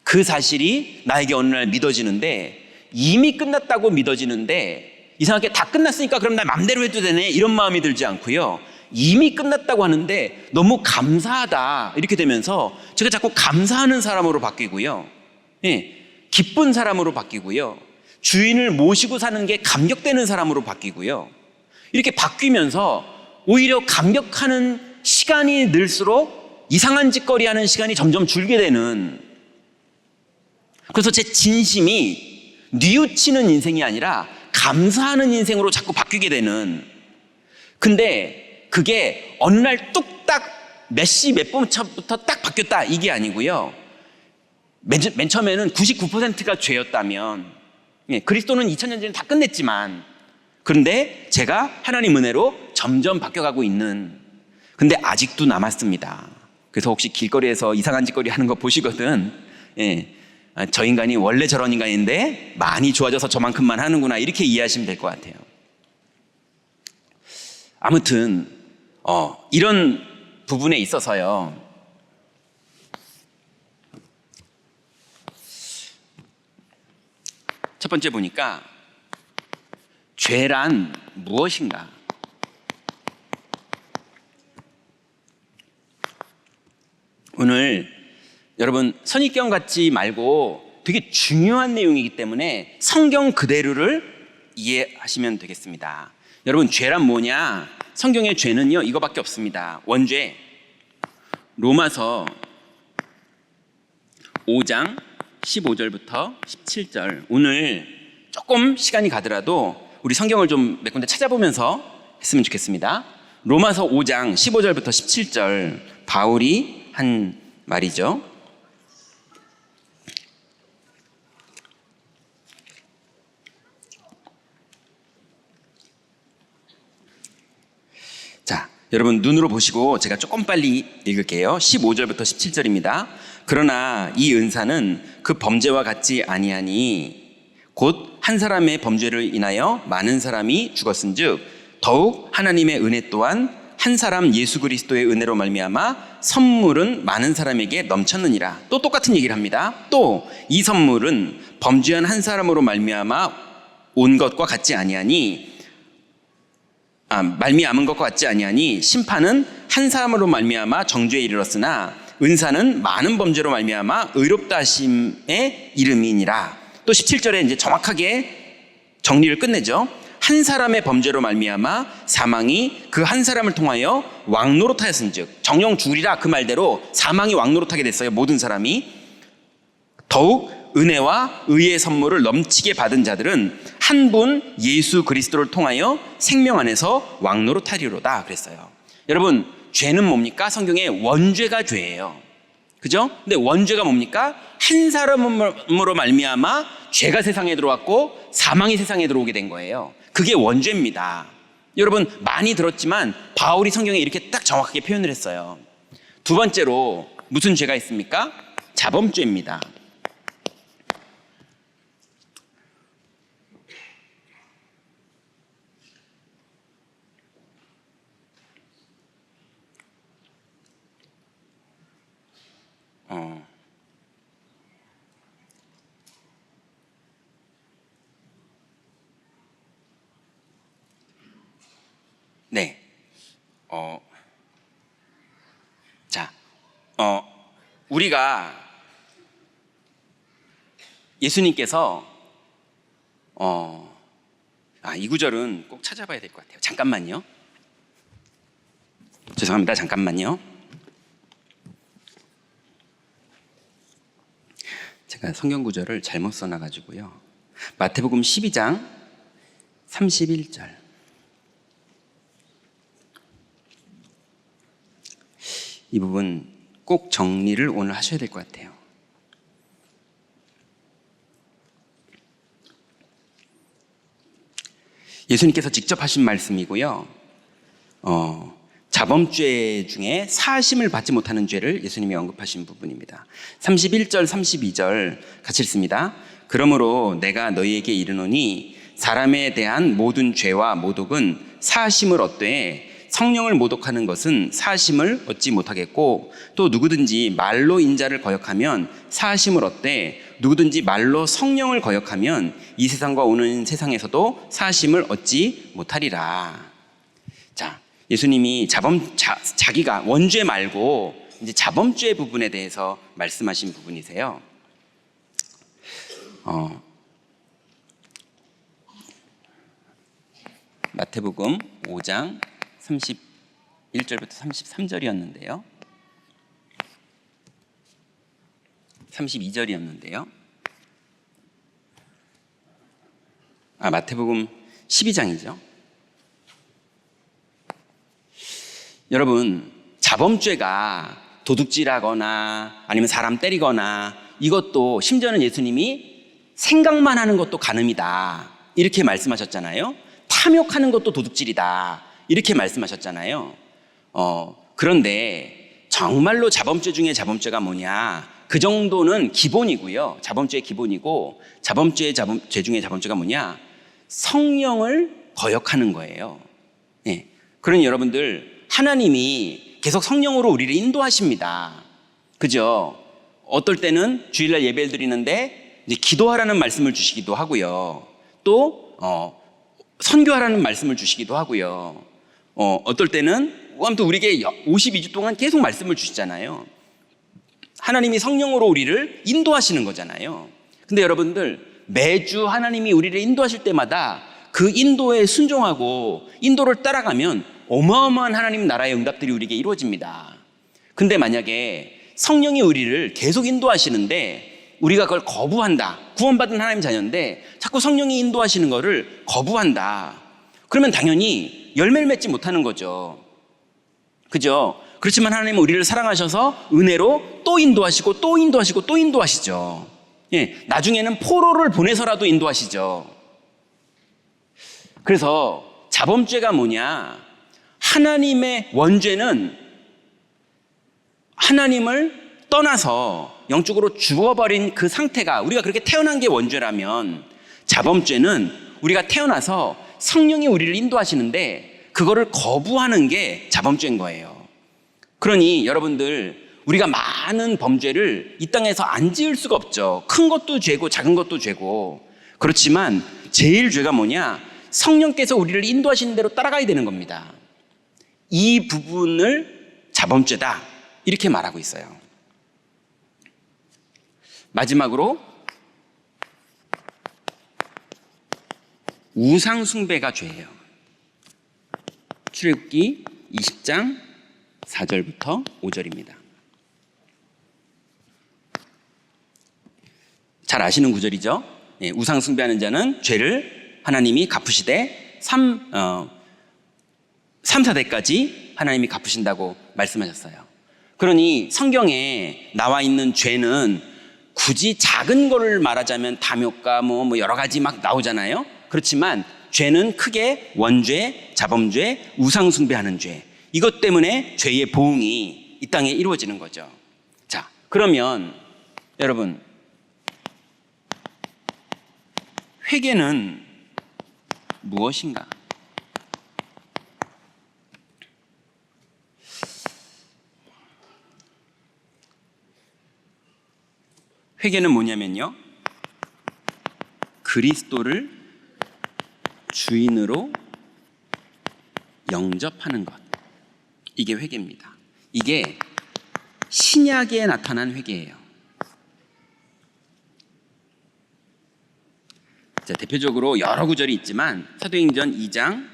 그 사실이 나에게 어느 날 믿어지는데, 이미 끝났다고 믿어지는데 이상하게 다 끝났으니까 그럼 나 맘대로 해도 되네 이런 마음이 들지 않고요. 이미 끝났다고 하는데 너무 감사하다 이렇게 되면서 제가 자꾸 감사하는 사람으로 바뀌고요. 기쁜 사람으로 바뀌고요. 주인을 모시고 사는 게 감격되는 사람으로 바뀌고요. 이렇게 바뀌면서 오히려 감격하는 시간이 늘수록 이상한 짓거리 하는 시간이 점점 줄게 되는, 그래서 제 진심이 뉘우치는 인생이 아니라 감사하는 인생으로 자꾸 바뀌게 되는, 근데 그게 어느 날 뚝딱 몇 시 몇 분부터 딱 바뀌었다 이게 아니고요. 맨 처음에는 99%가 죄였다면, 그리스도는 2000년 전에 다 끝냈지만, 그런데 제가 하나님 은혜로 점점 바뀌어가고 있는, 근데 아직도 남았습니다. 그래서 혹시 길거리에서 이상한 짓거리 하는 거 보시거든, 저 인간이 원래 저런 인간인데 많이 좋아져서 저만큼만 하는구나 이렇게 이해하시면 될 것 같아요. 아무튼 이런 부분에 있어서요, 첫 번째 보니까 죄란 무엇인가? 오늘 여러분 선입견 갖지 말고 되게 중요한 내용이기 때문에 성경 그대로를 이해하시면 되겠습니다. 여러분 죄란 뭐냐? 성경의 죄는요 이거밖에 없습니다. 원죄. 로마서 5장 15절부터 17절. 오늘 조금 시간이 가더라도 우리 성경을 좀 몇 군데 찾아보면서 했으면 좋겠습니다. 로마서 5장 15절부터 17절 바울이 한 말이죠. 자, 여러분 눈으로 보시고 제가 조금 빨리 읽을게요. 15절부터 17절입니다. 그러나 이 은사는 그 범죄와 같지 아니하니 곧 한 사람의 범죄를 인하여 많은 사람이 죽었은즉 더욱 하나님의 은혜 또한 한 사람 예수 그리스도의 은혜로 말미암아 선물은 많은 사람에게 넘쳤느니라. 또 똑같은 얘기를 합니다. 또 이 선물은 범죄한 한 사람으로 말미암아 온 것과 같지 아니하니 말미암은 것과 같지 아니하니 심판은 한 사람으로 말미암아 정죄에 이르렀으나 은사는 많은 범죄로 말미암아 의롭다 하심의 이름이니라. 또 17절에 이제 정확하게 정리를 끝내죠. 한 사람의 범죄로 말미암아 사망이 그 한 사람을 통하여 왕노릇하였은즉 정령 죽으리라 그 말대로 사망이 왕노릇하게 됐어요. 모든 사람이. 더욱 은혜와 의의 선물을 넘치게 받은 자들은 한 분 예수 그리스도를 통하여 생명 안에서 왕노릇하리로다 그랬어요. 여러분, 죄는 뭡니까? 성경에 원죄가 죄예요. 그죠? 근데 원죄가 뭡니까? 한 사람으로 말미암아 죄가 세상에 들어왔고 사망이 세상에 들어오게 된 거예요. 그게 원죄입니다. 여러분, 많이 들었지만 바울이 성경에 이렇게 딱 정확하게 표현을 했어요. 두 번째로 무슨 죄가 있습니까? 자범죄입니다. 네. 우리가 예수님께서 이 구절은 꼭 찾아봐야 될 것 같아요. 잠깐만요. 죄송합니다. 잠깐만요. 제가 성경 구절을 잘못 써놔가지고요. 마태복음 12장 31절. 이 부분 꼭 정리를 오늘 하셔야 될 것 같아요. 예수님께서 직접 하신 말씀이고요. 자범죄 중에 사하심을 받지 못하는 죄를 예수님이 언급하신 부분입니다. 31절, 32절 같이 읽습니다. 그러므로 내가 너희에게 이르노니 사람에 대한 모든 죄와 모독은 사하심을 얻되 성령을 모독하는 것은 사하심을 얻지 못하겠고 또 누구든지 말로 인자를 거역하면 사하심을 얻되 누구든지 말로 성령을 거역하면 이 세상과 오는 세상에서도 사하심을 얻지 못하리라. 자, 예수님이 자기가 원죄 말고 이제 자범죄 부분에 대해서 말씀하신 부분이세요. 마태복음 5장 31절부터 33절이었는데요. 32절이었는데요. 마태복음 12장이죠. 여러분, 자범죄가 도둑질하거나 아니면 사람 때리거나 이것도 심지어는 예수님이 생각만 하는 것도 간음이다 이렇게 말씀하셨잖아요. 탐욕하는 것도 도둑질이다 이렇게 말씀하셨잖아요. 그런데 정말로 자범죄 중에 자범죄가 뭐냐? 그 정도는 기본이고요. 자범죄의 기본이고 죄 중에 자범죄가 뭐냐? 성령을 거역하는 거예요. 네. 그러니 여러분들 하나님이 계속 성령으로 우리를 인도하십니다. 그죠? 어떨 때는 주일날 예배를 드리는데 이제 기도하라는 말씀을 주시기도 하고요. 또 선교하라는 말씀을 주시기도 하고요. 어떨 때는 아무튼 우리에게 52주 동안 계속 말씀을 주시잖아요. 하나님이 성령으로 우리를 인도하시는 거잖아요. 근데 여러분들 매주 하나님이 우리를 인도하실 때마다 그 인도에 순종하고 인도를 따라가면 어마어마한 하나님 나라의 응답들이 우리에게 이루어집니다. 근데 만약에 성령이 우리를 계속 인도하시는데 우리가 그걸 거부한다. 구원받은 하나님 자녀인데 자꾸 성령이 인도하시는 거를 거부한다. 그러면 당연히 열매를 맺지 못하는 거죠. 그죠? 그렇지만 하나님은 우리를 사랑하셔서 은혜로 또 인도하시고 또 인도하시고 또 인도하시죠. 예, 나중에는 포로를 보내서라도 인도하시죠. 그래서 자범죄가 뭐냐? 하나님의 원죄는 하나님을 떠나서 영적으로 죽어버린 그 상태가, 우리가 그렇게 태어난 게 원죄라면 자범죄는 우리가 태어나서 성령이 우리를 인도하시는데 그거를 거부하는 게 자범죄인 거예요. 그러니 여러분들, 우리가 많은 범죄를 이 땅에서 안 지을 수가 없죠. 큰 것도 죄고 작은 것도 죄고. 그렇지만 제일 죄가 뭐냐? 성령께서 우리를 인도하시는 대로 따라가야 되는 겁니다. 이 부분을 자범죄다, 이렇게 말하고 있어요. 마지막으로 우상 숭배가 죄예요. 출애굽기 20장 4절부터 5절입니다. 잘 아시는 구절이죠. 우상 숭배하는 자는 죄를 하나님이 갚으시되 3, 4대까지 하나님이 갚으신다고 말씀하셨어요. 그러니 성경에 나와 있는 죄는 굳이 작은 거를 말하자면 탐욕과 뭐 여러 가지 막 나오잖아요. 그렇지만 죄는 크게 원죄, 자범죄, 우상 숭배하는 죄, 이것 때문에 죄의 보응이 이 땅에 이루어지는 거죠. 자, 그러면 여러분, 회개는 무엇인가? 회개는 뭐냐면요, 그리스도를 주인으로 영접하는 것, 이게 회개입니다. 이게 신약에 나타난 회개예요. 자, 대표적으로 여러 구절이 있지만 사도행전 2장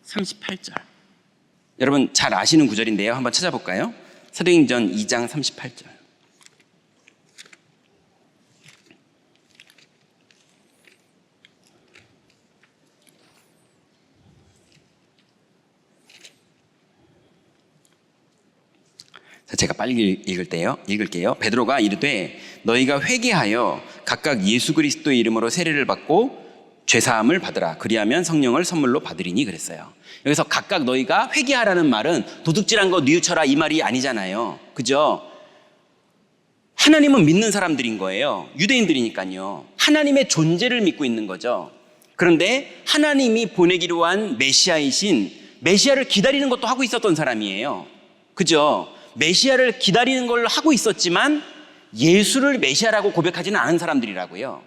38절, 여러분 잘 아시는 구절인데요, 한번 찾아볼까요? 사도행전 2장 38절. 제가 빨리 읽을게요. 베드로가 이르되 너희가 회개하여 각각 예수 그리스도의 이름으로 세례를 받고 죄사함을 받으라. 그리하면 성령을 선물로 받으리니, 그랬어요. 여기서 각각 너희가 회개하라는 말은 도둑질한 거 뉘우쳐라, 이 말이 아니잖아요. 그죠? 하나님은 믿는 사람들인 거예요. 유대인들이니까요. 하나님의 존재를 믿고 있는 거죠. 그런데 하나님이 보내기로 한 메시아이신 메시아를 기다리는 것도 하고 있었던 사람이에요. 그죠? 메시아를 기다리는 걸 하고 있었지만 예수를 메시아라고 고백하지는 않은 사람들이라고요.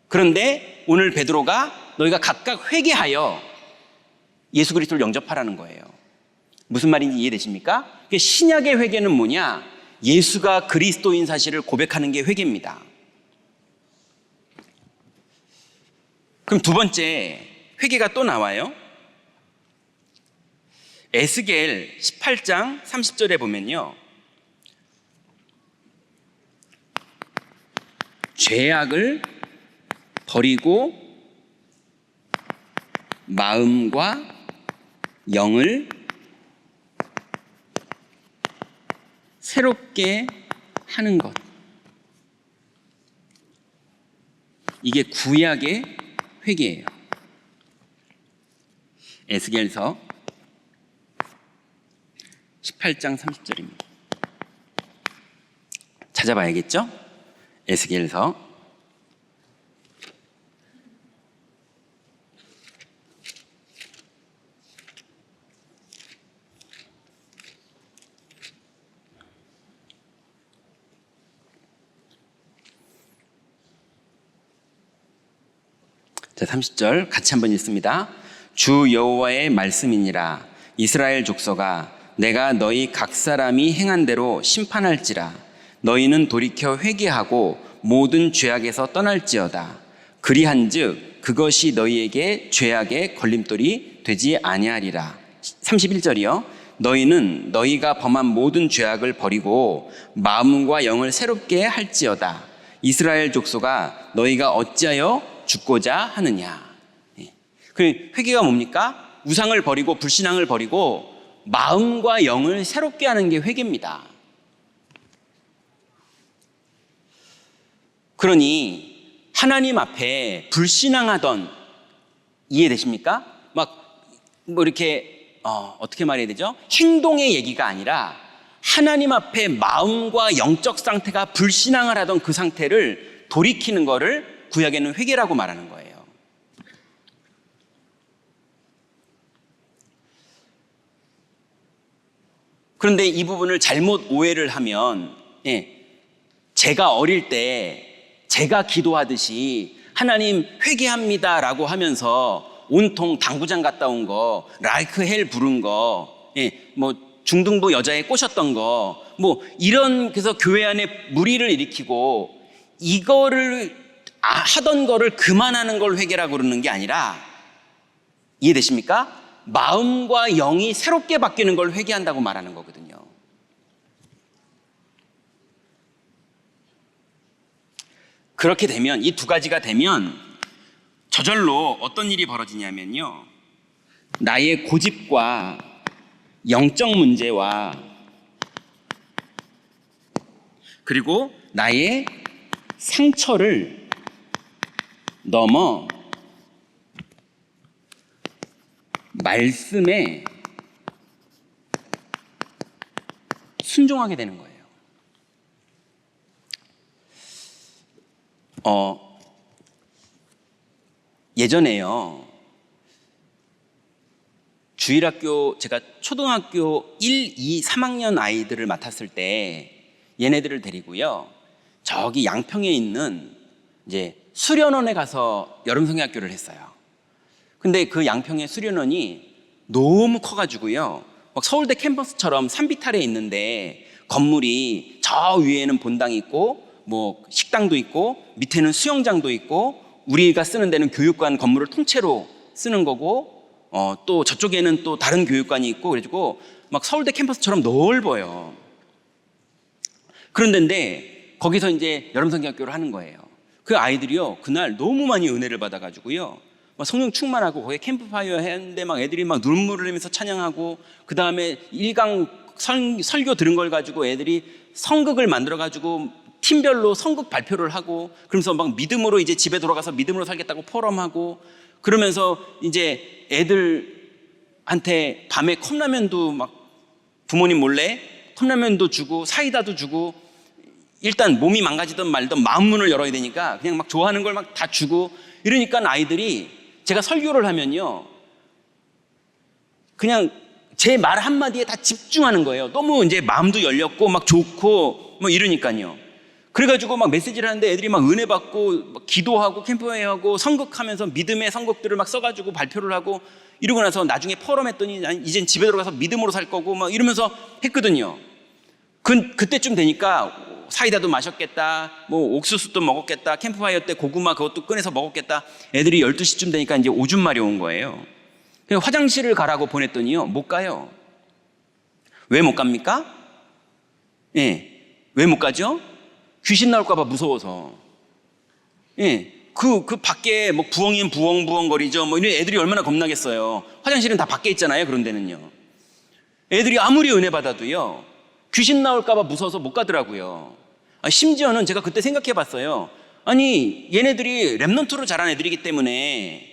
그런데 오늘 베드로가 너희가 각각 회개하여 예수 그리스도를 영접하라는 거예요. 무슨 말인지 이해되십니까? 신약의 회개는 뭐냐? 예수가 그리스도인 사실을 고백하는 게 회개입니다. 그럼 두 번째 회개가 또 나와요. 에스겔 18장 30절에 보면요, 죄악을 버리고 마음과 영을 새롭게 하는 것, 이게 구약의 회개예요. 에스겔서 18장 30절입니다. 찾아봐야겠죠? 에스겔서 30절 같이 한번 읽습니다. 주 여호와의 말씀이니라. 이스라엘 족속아, 내가 너희 각 사람이 행한 대로 심판할지라. 너희는 돌이켜 회개하고 모든 죄악에서 떠날지어다. 그리한즉 그것이 너희에게 죄악의 걸림돌이 되지 아니하리라. 31절이요. 너희는 너희가 범한 모든 죄악을 버리고 마음과 영을 새롭게 할지어다. 이스라엘 족속아, 너희가 어찌하여 죽고자 하느냐. 그 회개가 뭡니까? 우상을 버리고 불신앙을 버리고 마음과 영을 새롭게 하는 게 회개입니다. 그러니 하나님 앞에 불신앙하던, 이해되십니까? 막 뭐 이렇게 어떻게 말해야 되죠? 행동의 얘기가 아니라 하나님 앞에 마음과 영적 상태가 불신앙을 하던 그 상태를 돌이키는 거를 구약에는 회개라고 말하는 거예요. 그런데 이 부분을 잘못 오해를 하면, 제가 어릴 때 제가 기도하듯이 하나님 회개합니다 라고 하면서 온통 당구장 갔다 온 거, 라이크 헬 부른 거, 뭐 중등부 여자애 꼬셨던 거, 뭐 이런, 그래서 교회 안에 무리를 일으키고 이거를 하던 거를 그만하는 걸 회개라고 그러는 게 아니라, 이해되십니까? 마음과 영이 새롭게 바뀌는 걸 회개한다고 말하는 거거든요. 그렇게 되면, 이 두 가지가 되면 저절로 어떤 일이 벌어지냐면요, 나의 고집과 영적 문제와 그리고 나의 상처를 넘어 말씀에 순종하게 되는 거예요. 예전에요, 주일학교, 제가 초등학교 1, 2, 3학년 아이들을 맡았을 때 얘네들을 데리고요, 저기 양평에 있는 이제 수련원에 가서 여름성경학교를 했어요. 근데 그 양평의 수련원이 너무 커가지고요, 막 서울대 캠퍼스처럼 산비탈에 있는데 건물이 저 위에는 본당이 있고 뭐 식당도 있고 밑에는 수영장도 있고 우리가 쓰는 데는 교육관 건물을 통째로 쓰는 거고, 또 저쪽에는 또 다른 교육관이 있고, 그래가지고 막 서울대 캠퍼스처럼 넓어요. 그런데 거기서 이제 여름성경학교를 하는 거예요. 그 아이들이요, 그날 너무 많이 은혜를 받아가지고요, 막 성령 충만하고 거기에 캠프파이어 했는데 막 애들이 막 눈물을 흘리면서 찬양하고, 그 다음에 1강 설교 들은 걸 가지고 애들이 성극을 만들어가지고 팀별로 성극 발표를 하고, 그러면서 막 믿음으로 이제 집에 돌아가서 믿음으로 살겠다고 포럼하고, 그러면서 이제 애들한테 밤에 컵라면도 막 부모님 몰래 컵라면도 주고 사이다도 주고, 일단 몸이 망가지든 말든 마음 문을 열어야 되니까 그냥 막 좋아하는 걸 막 다 주고, 이러니까 아이들이, 제가 설교를 하면요, 그냥 제 말 한마디에 다 집중하는 거예요. 너무 이제 마음도 열렸고 막 좋고 뭐 이러니까요. 그래가지고 막 메시지를 하는데 애들이 막 은혜 받고 막 기도하고 캠프회하고 성극하면서 믿음의 성극들을 막 써가지고 발표를 하고, 이러고 나서 나중에 포럼했더니 이젠 집에 들어가서 믿음으로 살 거고 막 이러면서 했거든요. 그때쯤 되니까 사이다도 마셨겠다, 뭐 옥수수도 먹었겠다, 캠프파이어 때 고구마 그것도 꺼내서 먹었겠다. 애들이 12시쯤 되니까 이제 오줌 말이 온 거예요. 그래서 화장실을 가라고 보냈더니요, 못 가요. 왜 못 갑니까? 왜 못 가죠? 귀신 나올까봐 무서워서. 그 밖에 뭐 부엉이는 부엉부엉거리죠. 뭐 이런 애들이 얼마나 겁나겠어요. 화장실은 다 밖에 있잖아요. 그런 데는요. 애들이 아무리 은혜 받아도요, 귀신 나올까봐 무서워서 못 가더라고요. 심지어는 제가 그때 생각해 봤어요. 아니, 얘네들이 랩넌트로 자란 애들이기 때문에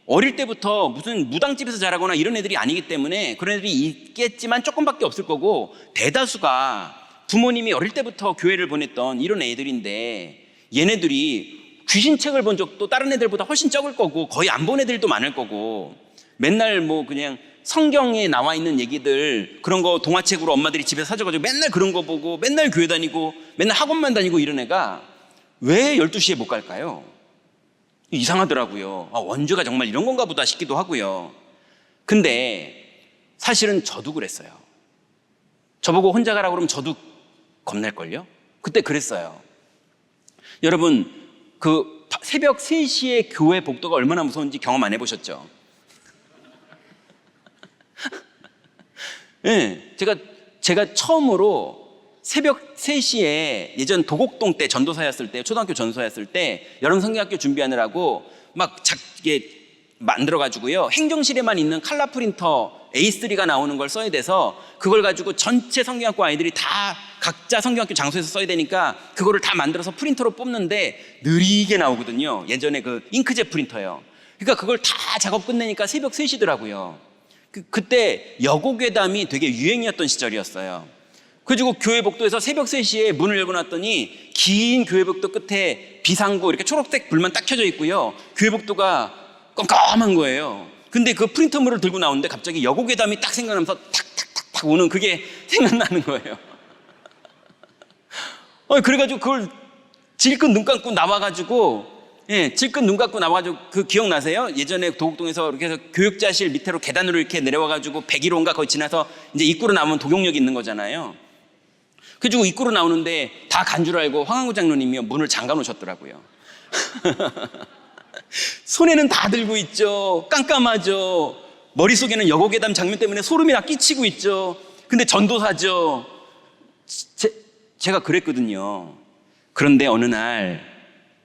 어릴 때부터 무슨 무당집에서 자라거나 이런 애들이 아니기 때문에 그런 애들이 있겠지만 조금밖에 없을 거고, 대다수가 부모님이 어릴 때부터 교회를 보냈던 이런 애들인데, 얘네들이 귀신책을 본 적도 다른 애들보다 훨씬 적을 거고 거의 안 본 애들도 많을 거고, 맨날 뭐 그냥 성경에 나와 있는 얘기들 그런 거 동화책으로 엄마들이 집에서 사줘가지고 맨날 그런 거 보고 맨날 교회 다니고 맨날 학원만 다니고 이런 애가 왜 12시에 못 갈까요? 이상하더라고요. 원주가 정말 이런 건가 보다 싶기도 하고요. 근데 사실은 저도 그랬어요. 저보고 혼자 가라고 그러면 저도 겁날걸요? 그때 그랬어요. 여러분, 그 새벽 3시에 교회 복도가 얼마나 무서운지 경험 안 해보셨죠? 네, 제가 처음으로 새벽 3시에 예전 도곡동 때 전도사였을 때, 초등학교 전도사였을 때 여름 성경학교 준비하느라고 막 작게 만들어가지고요, 행정실에만 있는 칼라 프린터 A3가 나오는 걸 써야 돼서 그걸 가지고 전체 성경학교 아이들이 다 각자 성경학교 장소에서 써야 되니까 그거를 다 만들어서 프린터로 뽑는데 느리게 나오거든요. 예전에 그 잉크젯 프린터요. 그러니까 그걸 다 작업 끝내니까 새벽 3시더라고요. 그때 여고괴담이 되게 유행이었던 시절이었어요. 그래가지고 교회 복도에서 새벽 3시에 문을 열고 놨더니 긴 교회 복도 끝에 비상구 이렇게 초록색 불만 딱 켜져 있고요. 교회 복도가 깜깜한 거예요. 근데 그 프린터물을 들고 나오는데 갑자기 여고괴담이 딱 생각나면서 탁탁탁탁 오는 그게 생각나는 거예요. 그래가지고 그걸 질끈 눈 감고 나와가지고 질끈 눈 감고 나와가지고 그 기억나세요? 예전에 도곡동에서 이렇게 해서 교육자실 밑으로 계단으로 이렇게 내려와가지고 101호인가 거기 지나서 이제 입구로 나오면 도경역이 있는 거잖아요. 그래가지고 입구로 나오는데 다 간 줄 알고 황항구 장로님이 문을 잠가 놓으셨더라고요. 손에는 다 들고 있죠. 깜깜하죠. 머릿속에는 여고괴담 장면 때문에 소름이 다 끼치고 있죠. 근데 전도사죠. 제가 그랬거든요. 그런데 어느 날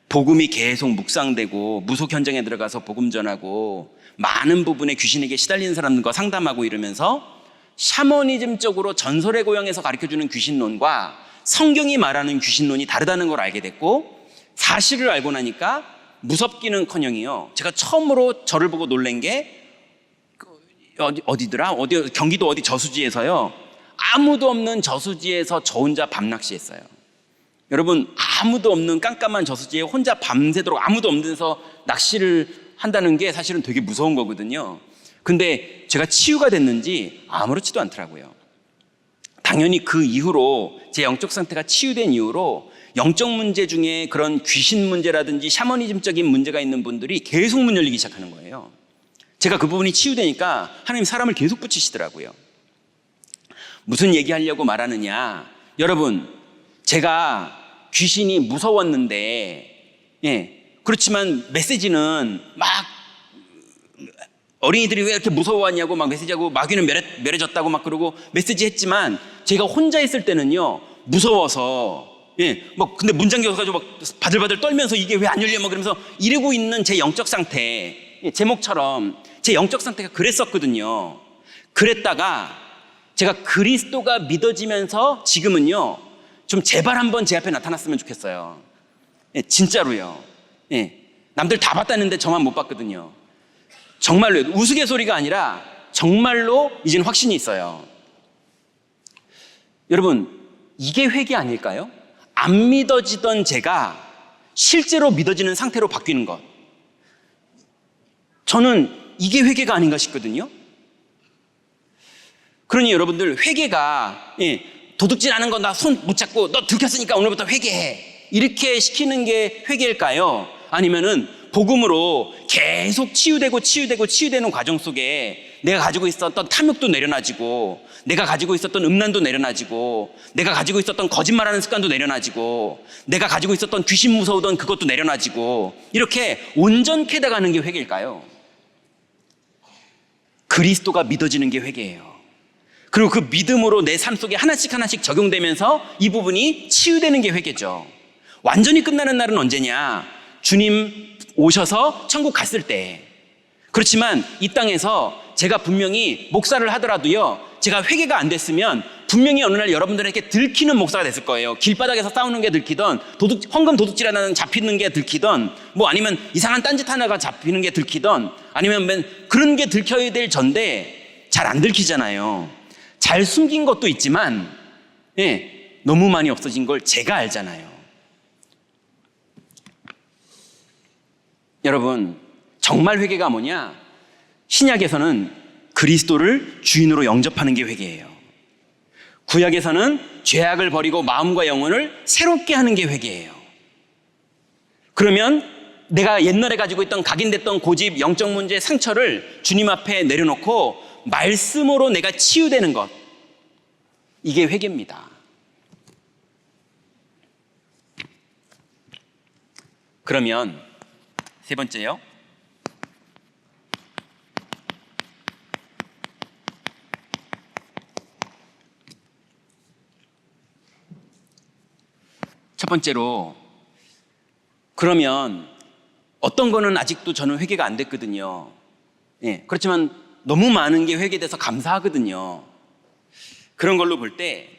복음이 계속 묵상되고 무속 현장에 들어가서 복음 전하고 많은 부분에 귀신에게 시달리는 사람들과 상담하고 이러면서 샤머니즘적으로 전설의 고향에서 가르쳐주는 귀신론과 성경이 말하는 귀신론이 다르다는 걸 알게 됐고, 사실을 알고 나니까 무섭기는커녕이요, 제가 처음으로 저를 보고 놀란 게 어디더라? 경기도 어디 저수지에서요, 아무도 없는 저수지에서 저 혼자 밤낚시했어요. 여러분, 아무도 없는 깜깜한 저수지에 혼자 밤새도록 아무도 없는 데서 낚시를 한다는 게 사실은 되게 무서운 거거든요. 근데 제가 치유가 됐는지 아무렇지도 않더라고요. 당연히 그 이후로 제 영적 상태가 치유된 이후로 영적 문제 중에 그런 귀신 문제라든지 샤머니즘적인 문제가 있는 분들이 계속 문 열리기 시작하는 거예요. 제가 그 부분이 치유되니까 하나님 사람을 계속 붙이시더라고요. 무슨 얘기하려고 말하느냐, 여러분, 제가 귀신이 무서웠는데, 그렇지만 메시지는 막 어린이들이 왜 이렇게 무서워하냐고 막 메시지하고 마귀는 멸해졌다고 막 그러고 메시지 했지만, 제가 혼자 있을 때는요, 무서워서 근데 문 잠겨가지고 막 바들바들 떨면서 이게 왜 안 열려 막 그러면서 이러고 있는 제 영적 상태, 제목처럼 제 영적 상태가 그랬었거든요. 그랬다가 제가 그리스도가 믿어지면서 지금은요, 좀 제발 한번 제 앞에 나타났으면 좋겠어요. 진짜로요. 남들 다 봤다는데 저만 못 봤거든요. 정말로 우스갯소리가 아니라 정말로 이젠 확신이 있어요. 여러분, 이게 회개 아닐까요? 안 믿어지던 제가 실제로 믿어지는 상태로 바뀌는 것, 저는 이게 회개가 아닌가 싶거든요. 그러니 여러분들, 회개가 도둑질하는 거 나 손 못 잡고 너 들켰으니까 오늘부터 회개해, 이렇게 시키는 게 회개일까요? 아니면은 복음으로 계속 치유되는 과정 속에 내가 가지고 있었던 탐욕도 내려놔지고, 내가 가지고 있었던 음란도 내려놔지고, 내가 가지고 있었던 거짓말하는 습관도 내려놔지고, 내가 가지고 있었던 귀신 무서우던 그것도 내려놔지고, 이렇게 온전케 돼가는 게 회개일까요? 그리스도가 믿어지는 게 회개예요. 그리고 그 믿음으로 내 삶 속에 하나씩 적용되면서 이 부분이 치유되는 게 회개죠. 완전히 끝나는 날은 언제냐? 주님 오셔서 천국 갔을 때. 그렇지만 이 땅에서 제가 분명히 목사를 하더라도요, 제가 회개가 안 됐으면 분명히 어느 날 여러분들에게 들키는 목사가 됐을 거예요. 길바닥에서 싸우는 게 들키던, 헌금 도둑질 하나는 잡히는 게 들키던, 뭐 아니면 이상한 딴짓 하나가 잡히는 게 들키던, 아니면 그런 게 들켜야 될 전데 잘 안 들키잖아요. 잘 숨긴 것도 있지만 너무 많이 없어진 걸 제가 알잖아요. 여러분, 정말 회개가 뭐냐? 신약에서는 그리스도를 주인으로 영접하는 게 회개예요. 구약에서는 죄악을 버리고 마음과 영혼을 새롭게 하는 게 회개예요. 그러면 내가 옛날에 가지고 있던 각인됐던 고집, 영적 문제, 상처를 주님 앞에 내려놓고 말씀으로 내가 치유되는 것, 이게 회개입니다. 그러면 세 번째요, 첫 번째로, 그러면 어떤 거는 아직도 저는 회개가 안 됐거든요. 그렇지만 너무 많은 게 회개돼서 감사하거든요. 그런 걸로 볼 때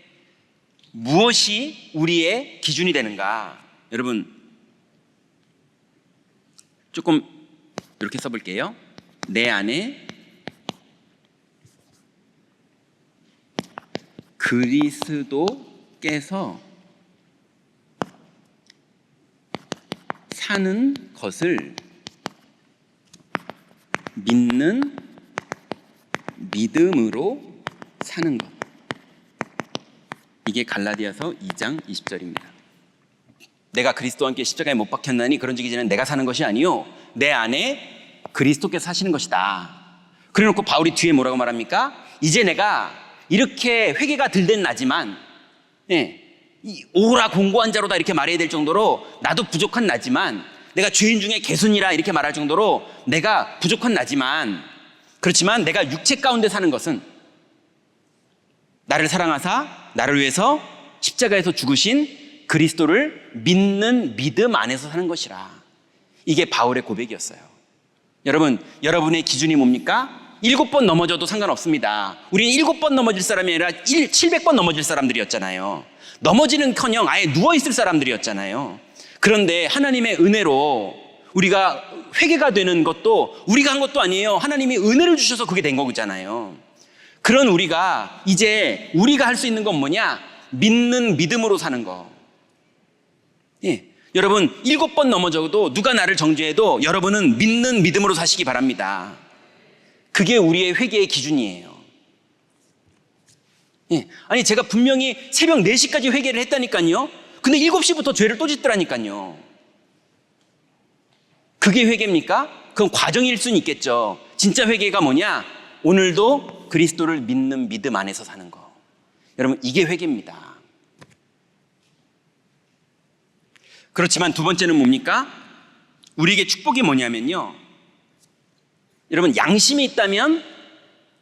무엇이 우리의 기준이 되는가? 여러분, 조금 이렇게 써볼게요. 내 안에 그리스도께서 사는 것을 믿는 믿음으로 사는 것. 이게 갈라디아서 2장 20절입니다. 내가 그리스도와 함께 십자가에 못 박혔나니 그런즉 이제는 내가 사는 것이 아니요 내 안에 그리스도께서 사시는 것이다. 그래놓고 바울이 뒤에 뭐라고 말합니까? 이제 내가 이렇게 회개가 덜 된 나지만 오라 공고한 자로다 이렇게 말해야 될 정도로 나도 부족한 나지만, 내가 죄인 중에 개순이라 이렇게 말할 정도로 내가 부족한 나지만, 그렇지만 내가 육체 가운데 사는 것은 나를 사랑하사 나를 위해서 십자가에서 죽으신 그리스도를 믿는 믿음 안에서 사는 것이라. 이게 바울의 고백이었어요. 여러분, 여러분의 기준이 뭡니까? 7번 넘어져도 상관없습니다. 우리는 7번 넘어질 사람이 아니라 700번 넘어질 사람들이었잖아요. 넘어지는커녕 아예 누워있을 사람들이었잖아요. 그런데 하나님의 은혜로 우리가 회개가 되는 것도 우리가 한 것도 아니에요. 하나님이 은혜를 주셔서 그게 된 거잖아요. 그런 우리가 이제 우리가 할 수 있는 건 뭐냐? 믿는 믿음으로 사는 거. 여러분 7번 넘어져도 누가 나를 정죄해도 여러분은 믿는 믿음으로 사시기 바랍니다. 그게 우리의 회개의 기준이에요. 아니 제가 분명히 새벽 4시까지 회개를 했다니까요. 근데 7시부터 죄를 또 짓더라니까요. 그게 회개입니까? 그건 과정일 수는 있겠죠. 진짜 회개가 뭐냐? 오늘도 그리스도를 믿는 믿음 안에서 사는 거. 여러분 이게 회개입니다. 그렇지만 두 번째는 뭡니까? 우리에게 축복이 뭐냐면요, 여러분 양심이 있다면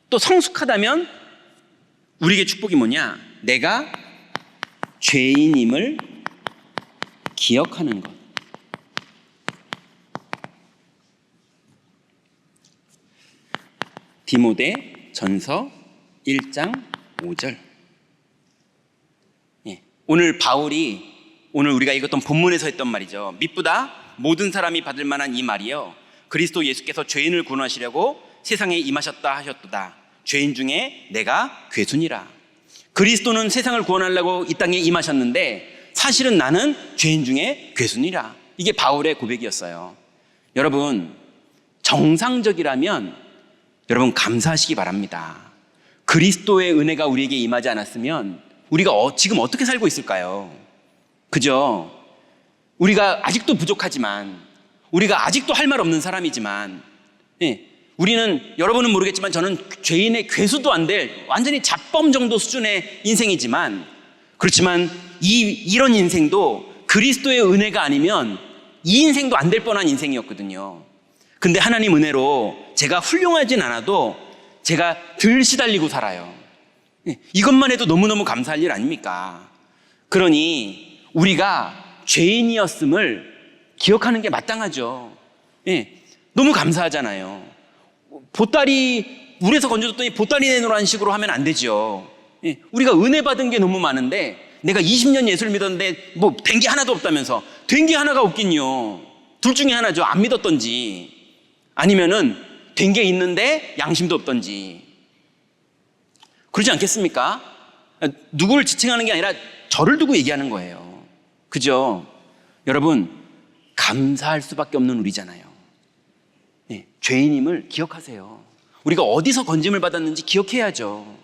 또 성숙하다면 우리에게 축복이 뭐냐? 내가 죄인임을 기억하는 것. 디모데 전서 1장 5절. 오늘 바울이 오늘 우리가 읽었던 본문에서 했던 말이죠. 미쁘다 모든 사람이 받을 만한 이 말이요, 그리스도 예수께서 죄인을 구원하시려고 세상에 임하셨다 하셨도다. 죄인 중에 내가 괴순이라. 그리스도는 세상을 구원하려고 이 땅에 임하셨는데 사실은 나는 죄인 중에 괴순이라. 이게 바울의 고백이었어요. 여러분 정상적이라면 여러분 감사하시기 바랍니다. 그리스도의 은혜가 우리에게 임하지 않았으면 우리가 지금 어떻게 살고 있을까요? 그죠? 우리가 아직도 부족하지만, 우리가 아직도 할 말 없는 사람이지만, 우리는, 여러분은 모르겠지만 저는 죄인의 괴수도 안 될 완전히 잡범 정도 수준의 인생이지만, 그렇지만 이런 인생도 그리스도의 은혜가 아니면 이 인생도 안 될 뻔한 인생이었거든요. 근데 하나님 은혜로 제가 훌륭하진 않아도 제가 덜 시달리고 살아요. 이것만 해도 너무너무 감사할 일 아닙니까? 그러니 우리가 죄인이었음을 기억하는 게 마땅하죠. 너무 감사하잖아요. 보따리 물에서 건져줬더니 보따리 내놓으라는 식으로 하면 안 되죠. 우리가 은혜 받은 게 너무 많은데, 내가 20년 예수를 믿었는데 뭐 된 게 하나도 없다면서, 된 게 하나가 없긴요. 둘 중에 하나죠. 안 믿었던지 아니면은 된 게 있는데 양심도 없던지. 그러지 않겠습니까? 누구를 지칭하는 게 아니라 저를 두고 얘기하는 거예요. 그죠? 여러분 감사할 수밖에 없는 우리잖아요. 죄인임을 기억하세요. 우리가 어디서 건짐을 받았는지 기억해야죠.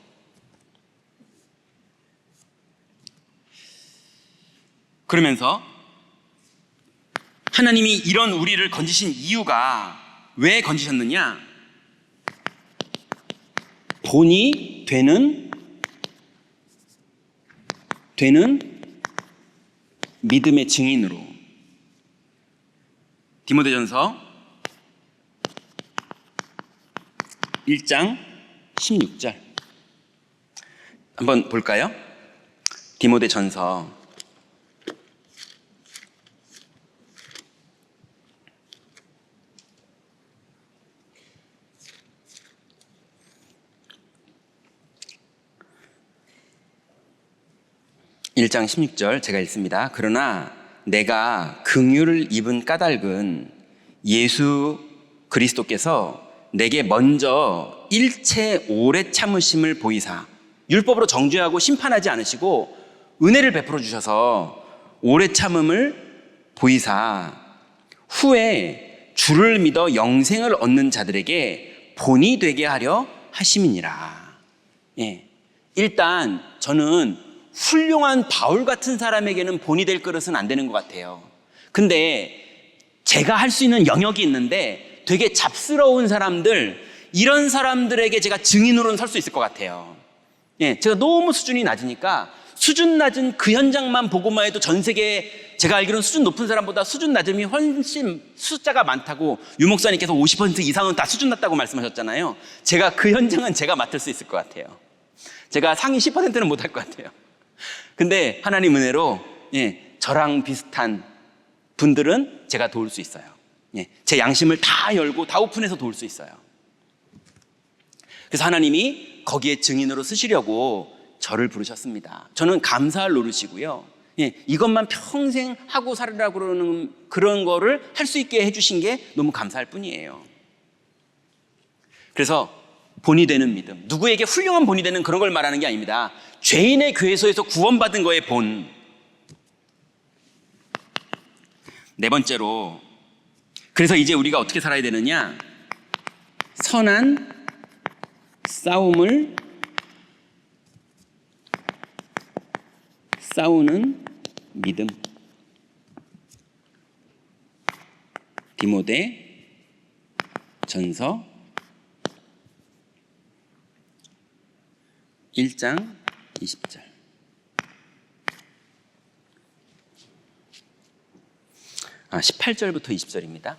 그러면서 하나님이 이런 우리를 건지신 이유가, 왜 건지셨느냐? 본이 되는 믿음의 증인으로. 디모데전서 1장 16절 한번 볼까요? 디모데전서 1장 16절 제가 읽습니다. 그러나 내가 긍휼을 입은 까닭은 예수 그리스도께서 내게 먼저 일체 오래 참으심을 보이사, 율법으로 정죄하고 심판하지 않으시고 은혜를 베풀어 주셔서 오래 참음을 보이사 후에 주를 믿어 영생을 얻는 자들에게 본이 되게 하려 하심이니라. 예. 일단 저는 훌륭한 바울 같은 사람에게는 본이 될 그릇은 안 되는 것 같아요. 근데 제가 할 수 있는 영역이 있는데 되게 잡스러운 사람들, 이런 사람들에게 제가 증인으로는 설 수 있을 것 같아요. 예, 제가 너무 수준이 낮으니까 수준 낮은 그 현장만 보고만 해도 전 세계에 제가 알기로는 수준 높은 사람보다 수준 낮음이 훨씬 숫자가 많다고 유 목사님께서 50% 이상은 다 수준 낮다고 말씀하셨잖아요. 제가 그 현장은 제가 맡을 수 있을 것 같아요. 제가 상위 10%는 못할 것 같아요. 근데 하나님 은혜로 저랑 비슷한 분들은 제가 도울 수 있어요. 제 양심을 다 열고 다 오픈해서 도울 수 있어요. 그래서 하나님이 거기에 증인으로 쓰시려고 저를 부르셨습니다. 저는 감사할 노릇이고요. 이것만 평생 하고 살으라고 그러는 그런 거를 할 수 있게 해주신 게 너무 감사할 뿐이에요. 그래서 본이 되는 믿음, 누구에게 훌륭한 본이 되는 그런 걸 말하는 게 아닙니다. 죄인의 괴소에서 구원받은 거의 본. 네 번째로, 그래서 이제 우리가 어떻게 살아야 되느냐? 선한 싸움을 싸우는 믿음. 디모데 전서 1장 20절. 18절부터 20절입니다.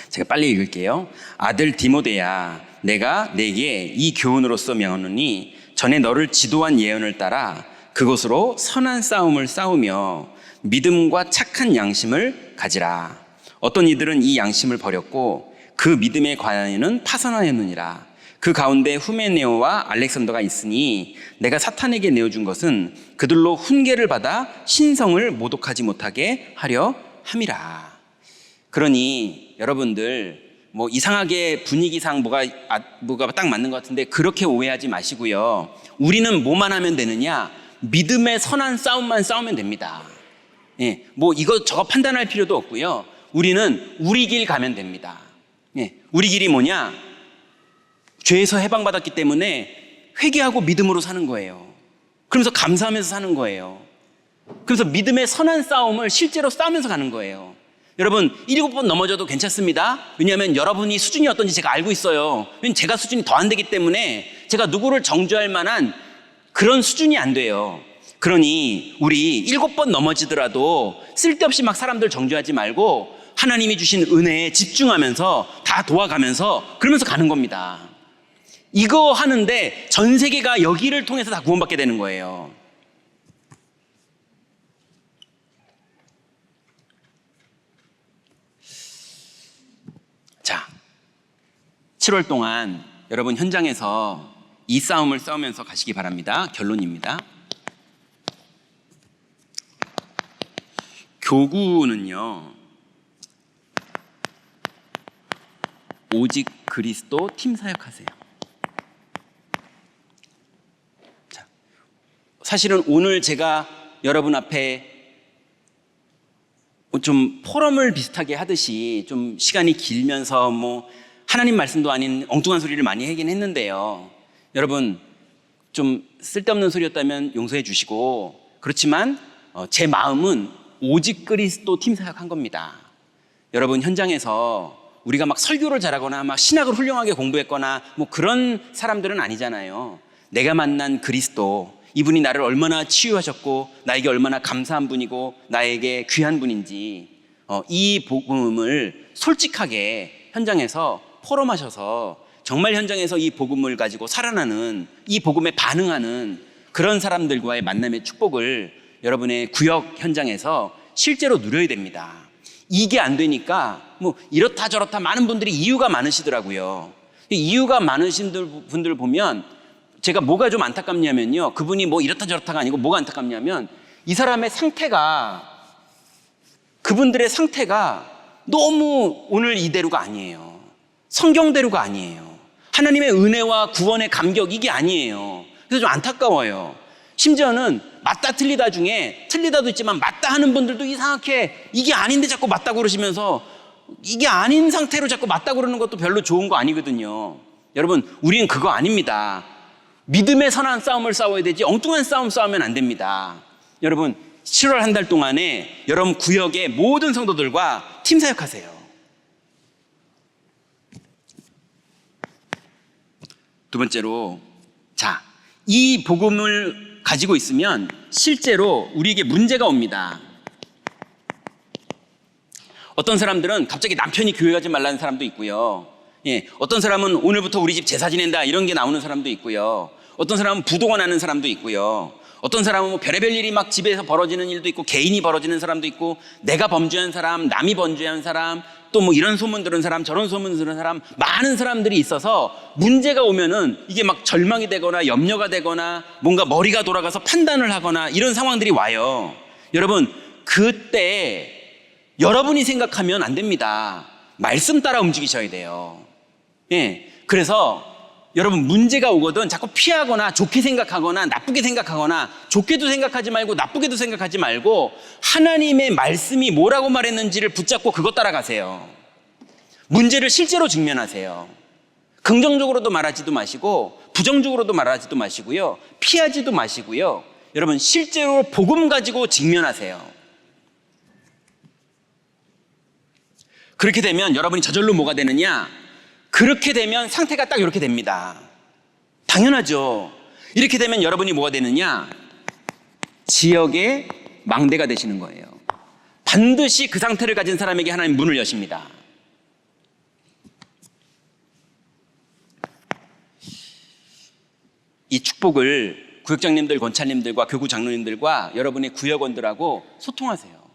제가 빨리 읽을게요. 아들 디모데야, 내가 내게 이 교훈으로서 명하노니 전에 너를 지도한 예언을 따라 그것으로 선한 싸움을 싸우며 믿음과 착한 양심을 가지라. 어떤 이들은 이 양심을 버렸고 그 믿음의 관원은 파산하였느니라. 그 가운데 후메네오와 알렉산더가 있으니 내가 사탄에게 내어준 것은 그들로 훈계를 받아 신성을 모독하지 못하게 하려 함이라. 그러니 여러분들 뭐 이상하게 분위기상 뭐가 딱 맞는 것 같은데 그렇게 오해하지 마시고요. 우리는 뭐만 하면 되느냐? 믿음의 선한 싸움만 싸우면 됩니다. 뭐 이거 저거 판단할 필요도 없고요. 우리는 우리 길 가면 됩니다. 우리 길이 뭐냐? 죄에서 해방받았기 때문에 회개하고 믿음으로 사는 거예요. 그러면서 감사하면서 사는 거예요. 그래서 믿음의 선한 싸움을 실제로 싸우면서 가는 거예요. 여러분 7번 넘어져도 괜찮습니다. 왜냐하면 여러분이 수준이 어떤지 제가 알고 있어요. 왜냐하면 제가 수준이 더 안 되기 때문에 제가 누구를 정죄할 만한 그런 수준이 안 돼요. 그러니 우리 7번 넘어지더라도 쓸데없이 막 사람들 정죄하지 말고 하나님이 주신 은혜에 집중하면서 다 도와가면서 그러면서 가는 겁니다. 이거 하는데 전 세계가 여기를 통해서 다 구원받게 되는 거예요. 자, 7월 동안 여러분 현장에서 이 싸움을 싸우면서 가시기 바랍니다. 결론입니다. 교구는요, 오직 그리스도 팀 사역하세요. 자, 사실은 오늘 제가 여러분 앞에 좀 포럼을 비슷하게 하듯이 좀 시간이 길면서 뭐 하나님 말씀도 아닌 엉뚱한 소리를 많이 하긴 했는데요. 여러분 좀 쓸데없는 소리였다면 용서해 주시고, 그렇지만 제 마음은 오직 그리스도 팀 사역한 겁니다. 여러분 현장에서 우리가 막 설교를 잘하거나 막 신학을 훌륭하게 공부했거나 뭐 그런 사람들은 아니잖아요. 내가 만난 그리스도, 이분이 나를 얼마나 치유하셨고 나에게 얼마나 감사한 분이고 나에게 귀한 분인지 이 복음을 솔직하게 현장에서 포럼하셔서 정말 현장에서 이 복음을 가지고 살아나는, 이 복음에 반응하는 그런 사람들과의 만남의 축복을 여러분의 구역 현장에서 실제로 누려야 됩니다. 이게 안 되니까 뭐 이렇다 저렇다 많은 분들이 이유가 많으시더라고요. 이유가 많으신 분들 보면 제가 뭐가 좀 안타깝냐면요, 그분이 뭐 이렇다 저렇다가 아니고 뭐가 안타깝냐면 이 사람의 상태가, 그분들의 상태가 너무 오늘 이대로가 아니에요. 성경대로가 아니에요. 하나님의 은혜와 구원의 감격, 이게 아니에요. 그래서 좀 안타까워요. 심지어는 맞다 틀리다 중에 틀리다도 있지만 맞다 하는 분들도 이상하게 이게 아닌데 자꾸 맞다고 그러시면서 이게 아닌 상태로 자꾸 맞다고 그러는 것도 별로 좋은 거 아니거든요. 여러분, 우리는 그거 아닙니다. 믿음의 선한 싸움을 싸워야 되지 엉뚱한 싸움 싸우면 안 됩니다. 여러분, 7월 한 달 동안에 여러분 구역의 모든 성도들과 팀 사역하세요. 두 번째로, 자, 이 복음을 가지고 있으면 실제로 우리에게 문제가 옵니다. 어떤 사람들은 갑자기 남편이 교회 가지 말라는 사람도 있고요. 어떤 사람은 오늘부터 우리 집 제사 지낸다 이런 게 나오는 사람도 있고요. 어떤 사람은 부도가 나는 사람도 있고요. 어떤 사람은 뭐 별의별 일이 막 집에서 벌어지는 일도 있고, 개인이 벌어지는 사람도 있고, 내가 범죄한 사람, 남이 범죄한 사람, 또 뭐 이런 소문 들은 사람, 저런 소문 들은 사람, 많은 사람들이 있어서 문제가 오면은 이게 막 절망이 되거나 염려가 되거나 뭔가 머리가 돌아가서 판단을 하거나 이런 상황들이 와요. 여러분, 그때 여러분이 생각하면 안 됩니다. 말씀 따라 움직이셔야 돼요. 그래서 여러분, 문제가 오거든 자꾸 피하거나 좋게 생각하거나 나쁘게 생각하거나, 좋게도 생각하지 말고 나쁘게도 생각하지 말고 하나님의 말씀이 뭐라고 말했는지를 붙잡고 그것 따라가세요. 문제를 실제로 직면하세요. 긍정적으로도 말하지도 마시고 부정적으로도 말하지도 마시고요, 피하지도 마시고요. 여러분, 실제로 복음 가지고 직면하세요. 그렇게 되면 여러분이 저절로 뭐가 되느냐? 그렇게 되면 상태가 딱 이렇게 됩니다. 당연하죠. 이렇게 되면 여러분이 뭐가 되느냐? 지역의 망대가 되시는 거예요. 반드시 그 상태를 가진 사람에게 하나님 문을 여십니다. 이 축복을 구역장님들, 권차님들과 교구 장로님들과 여러분의 구역원들하고 소통하세요.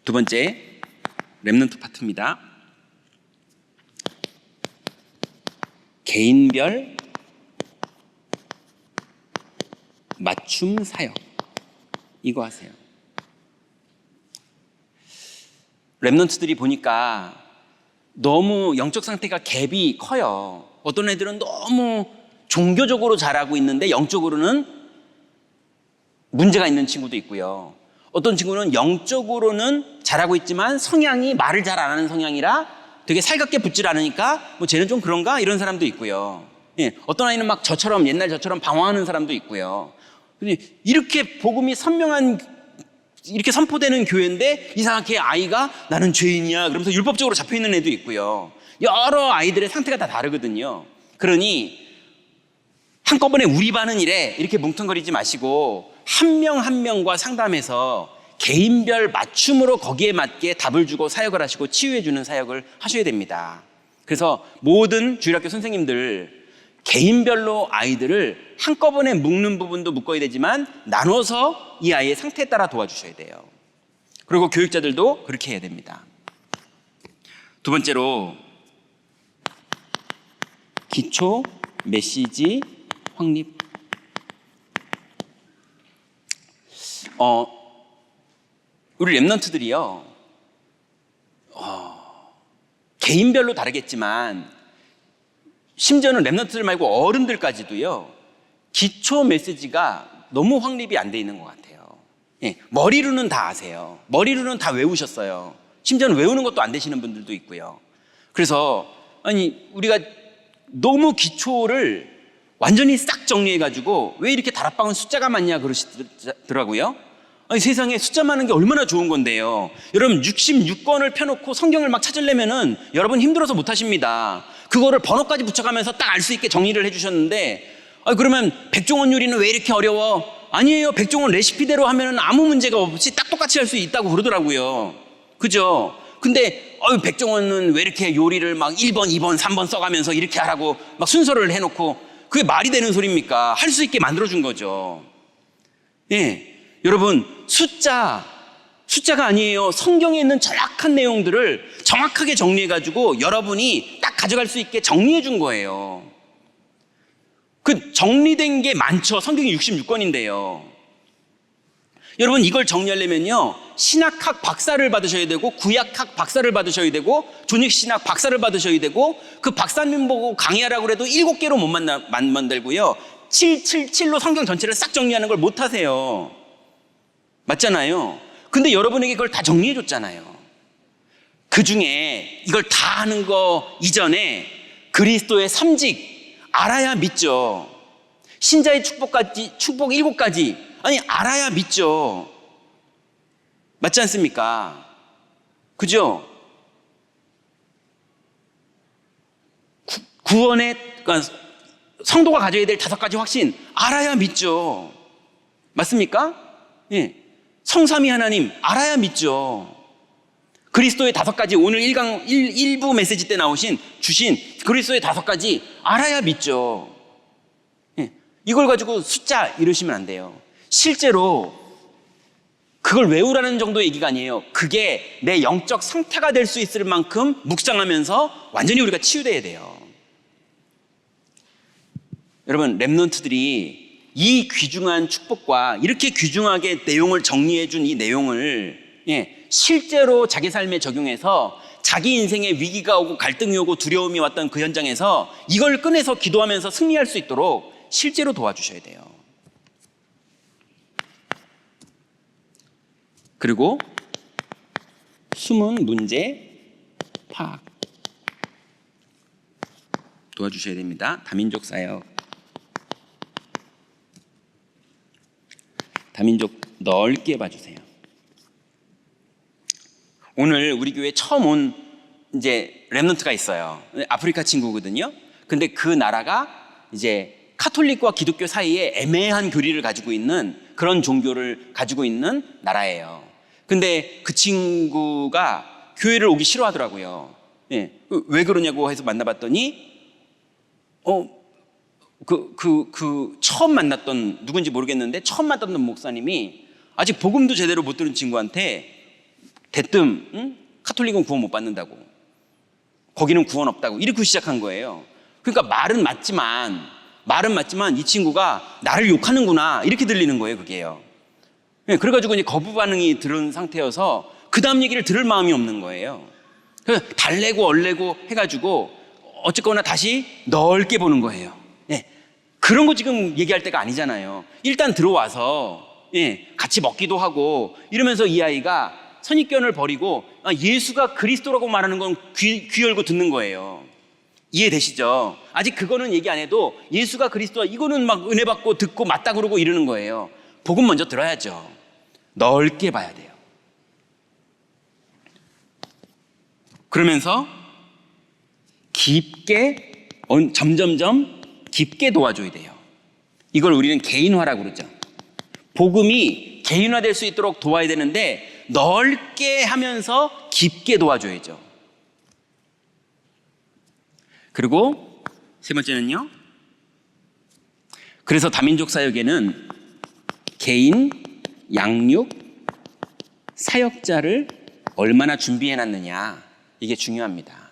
두 번째, 렘넌트 파트입니다. 개인별 맞춤 사역, 이거 하세요. 렘넌트들이 보니까 너무 영적 상태가 갭이 커요. 어떤 애들은 너무 종교적으로 잘하고 있는데 영적으로는 문제가 있는 친구도 있고요. 어떤 친구는 영적으로는 잘하고 있지만 성향이 말을 잘 안 하는 성향이라 되게 살갑게 붙질 않으니까 뭐 쟤는 좀 그런가? 이런 사람도 있고요. 어떤 아이는 막 저처럼, 옛날 저처럼 방황하는 사람도 있고요. 이렇게 복음이 선명한, 이렇게 선포되는 교회인데 이상하게 아이가 나는 죄인이야 그러면서 율법적으로 잡혀있는 애도 있고요. 여러 아이들의 상태가 다 다르거든요. 그러니 한꺼번에 우리 반은 이래 이렇게 뭉텅거리지 마시고 한 명 한 명과 상담해서 개인별 맞춤으로 거기에 맞게 답을 주고 사역을 하시고 치유해 주는 사역을 하셔야 됩니다. 그래서 모든 주일학교 선생님들 개인별로 아이들을 한꺼번에 묶는 부분도 묶어야 되지만 나눠서 이 아이의 상태에 따라 도와주셔야 돼요. 그리고 교육자들도 그렇게 해야 됩니다. 두 번째로, 기초 메시지 확립. 우리 렘넌트들이요, 개인별로 다르겠지만 심지어는 렘넌트들 말고 어른들까지도요, 기초 메시지가 너무 확립이 안 돼 있는 것 같아요. 머리로는 다 아세요. 머리로는 다 외우셨어요. 심지어는 외우는 것도 안 되시는 분들도 있고요. 그래서 우리가 너무 기초를 완전히 싹 정리해가지고 왜 이렇게 다락방은 숫자가 많냐 그러시더라고요. 세상에 숫자 많은 게 얼마나 좋은 건데요. 여러분 66권을 펴놓고 성경을 막 찾으려면은 여러분 힘들어서 못 하십니다. 그거를 번호까지 붙여가면서 딱 알 수 있게 정리를 해주셨는데, 그러면 백종원 요리는 왜 이렇게 어려워? 아니에요. 백종원 레시피대로 하면은 아무 문제가 없이 딱 똑같이 할 수 있다고 그러더라고요. 그죠? 근데 백종원은 왜 이렇게 요리를 막 1번, 2번, 3번 써가면서 이렇게 하라고 막 순서를 해놓고, 그게 말이 되는 소리입니까? 할 수 있게 만들어준 거죠. 여러분, 숫자가 아니에요. 성경에 있는 정확한 내용들을 정확하게 정리해가지고 여러분이 딱 가져갈 수 있게 정리해 준 거예요. 그 정리된 게 많죠. 성경이 66권인데요. 여러분, 이걸 정리하려면요, 신학학 박사를 받으셔야 되고 구약학 박사를 받으셔야 되고 존익신학 박사를 받으셔야 되고 그 박사님 보고 강의하라고 그래도 7개로 못 만들고요. 777로 성경 전체를 싹 정리하는 걸 못 하세요. 맞잖아요. 근데 여러분에게 그걸 다 정리해 줬잖아요. 그 중에 이걸 다 하는 거 이전에 그리스도의 삼직 알아야 믿죠. 신자의 축복까지, 축복 7가지 아니 알아야 믿죠. 맞지 않습니까? 그죠? 구원의, 그러니까 성도가 가져야 될 5가지 확신 알아야 믿죠. 맞습니까? 예. 성삼위 하나님 알아야 믿죠. 그리스도의 5가지, 오늘 1부 메시지 때 주신 그리스도의 5가지 알아야 믿죠. 예. 이걸 가지고 숫자 이러시면 안 돼요. 실제로 그걸 외우라는 정도 얘기가 아니에요. 그게 내 영적 상태가 될 수 있을 만큼 묵상하면서 완전히 우리가 치유돼야 돼요. 여러분, 렘넌트들이 이 귀중한 축복과 이렇게 귀중하게 내용을 정리해 준 이 내용을 실제로 자기 삶에 적용해서 자기 인생에 위기가 오고 갈등이 오고 두려움이 왔던 그 현장에서 이걸 꺼내서 기도하면서 승리할 수 있도록 실제로 도와주셔야 돼요. 그리고 숨은 문제 파악 도와주셔야 됩니다. 다민족 사역, 다민족 넓게 봐주세요. 오늘 우리 교회 처음 온 이제 렘넌트가 있어요. 아프리카 친구거든요. 근데 그 나라가 이제 카톨릭과 기독교 사이에 애매한 교리를 가지고 있는 그런 종교를 가지고 있는 나라예요. 근데 그 친구가 교회를 오기 싫어하더라고요. 예. 왜 그러냐고 해서 만나봤더니, 처음 만났던, 누군지 모르겠는데, 처음 만났던 목사님이 아직 복음도 제대로 못 들은 친구한테 대뜸, 카톨릭은 구원 못 받는다고. 거기는 구원 없다고. 이렇게 시작한 거예요. 그러니까 말은 맞지만 이 친구가 나를 욕하는구나. 이렇게 들리는 거예요, 그게요. 네, 그래가지고 이제 거부 반응이 들은 상태여서 그 다음 얘기를 들을 마음이 없는 거예요. 그래서 달래고 얼래고 해가지고 어쨌거나 다시 넓게 보는 거예요. 네, 그런 거 지금 얘기할 때가 아니잖아요. 일단 들어와서 같이 먹기도 하고 이러면서 이 아이가 선입견을 버리고 예수가 그리스도라고 말하는 건 귀 열고 듣는 거예요. 이해되시죠? 아직 그거는 얘기 안 해도 예수가 그리스도와 이거는 막 은혜 받고 듣고 맞다 그러고 이러는 거예요. 복음 먼저 들어야죠. 넓게 봐야 돼요. 그러면서 깊게, 점점점 깊게 도와줘야 돼요. 이걸 우리는 개인화라고 그러죠. 복음이 개인화될 수 있도록 도와야 되는데 넓게 하면서 깊게 도와줘야죠. 그리고 세 번째는요, 그래서 다민족 사역에는 개인, 양육, 사역자를 얼마나 준비해놨느냐, 이게 중요합니다.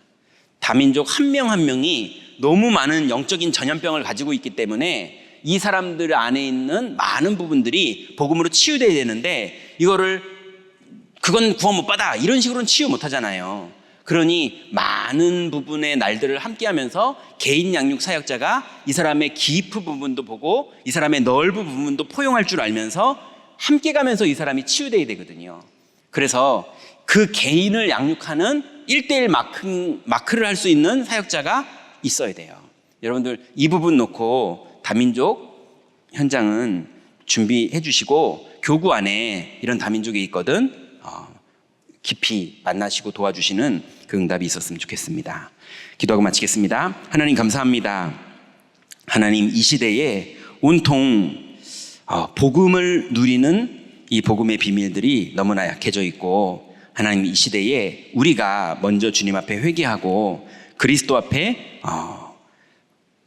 다민족 한 명 한 명이 너무 많은 영적인 전염병을 가지고 있기 때문에 이 사람들 안에 있는 많은 부분들이 복음으로 치유돼야 되는데 그건 구원 못 받아 이런 식으로는 치유 못 하잖아요. 그러니 많은 부분의 날들을 함께 하면서 개인 양육 사역자가 이 사람의 깊은 부분도 보고 이 사람의 넓은 부분도 포용할 줄 알면서 함께 가면서 이 사람이 치유돼야 되거든요. 그래서 그 개인을 양육하는 1:1 마크를 할 수 있는 사역자가 있어야 돼요. 여러분들 이 부분 놓고 다민족 현장은 준비해 주시고 교구 안에 이런 다민족이 있거든 깊이 만나시고 도와주시는 그 응답이 있었으면 좋겠습니다. 기도하고 마치겠습니다. 하나님 감사합니다. 하나님, 이 시대에 온통 복음을 누리는 이 복음의 비밀들이 너무나 약해져 있고, 하나님, 이 시대에 우리가 먼저 주님 앞에 회개하고 그리스도 앞에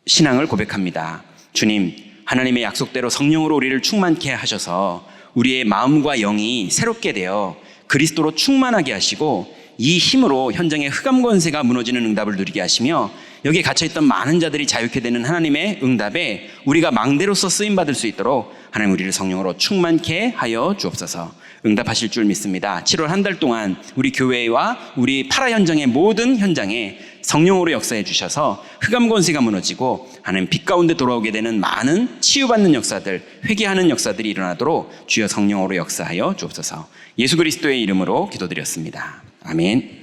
신앙을 고백합니다. 주님, 하나님의 약속대로 성령으로 우리를 충만케 하셔서 우리의 마음과 영이 새롭게 되어 그리스도로 충만하게 하시고 이 힘으로 현장의 흑암 권세가 무너지는 응답을 누리게 하시며 여기에 갇혀있던 많은 자들이 자유케 되는 하나님의 응답에 우리가 망대로서 쓰임받을 수 있도록 하나님 우리를 성령으로 충만케 하여 주옵소서. 응답하실 줄 믿습니다. 7월 한 달 동안 우리 교회와 우리 파라 현장의 모든 현장에 성령으로 역사해 주셔서 흑암 권세가 무너지고 하나님 빛 가운데 돌아오게 되는 많은 치유받는 역사들, 회개하는 역사들이 일어나도록 주여 성령으로 역사하여 주옵소서. 예수 그리스도의 이름으로 기도드렸습니다. 아멘.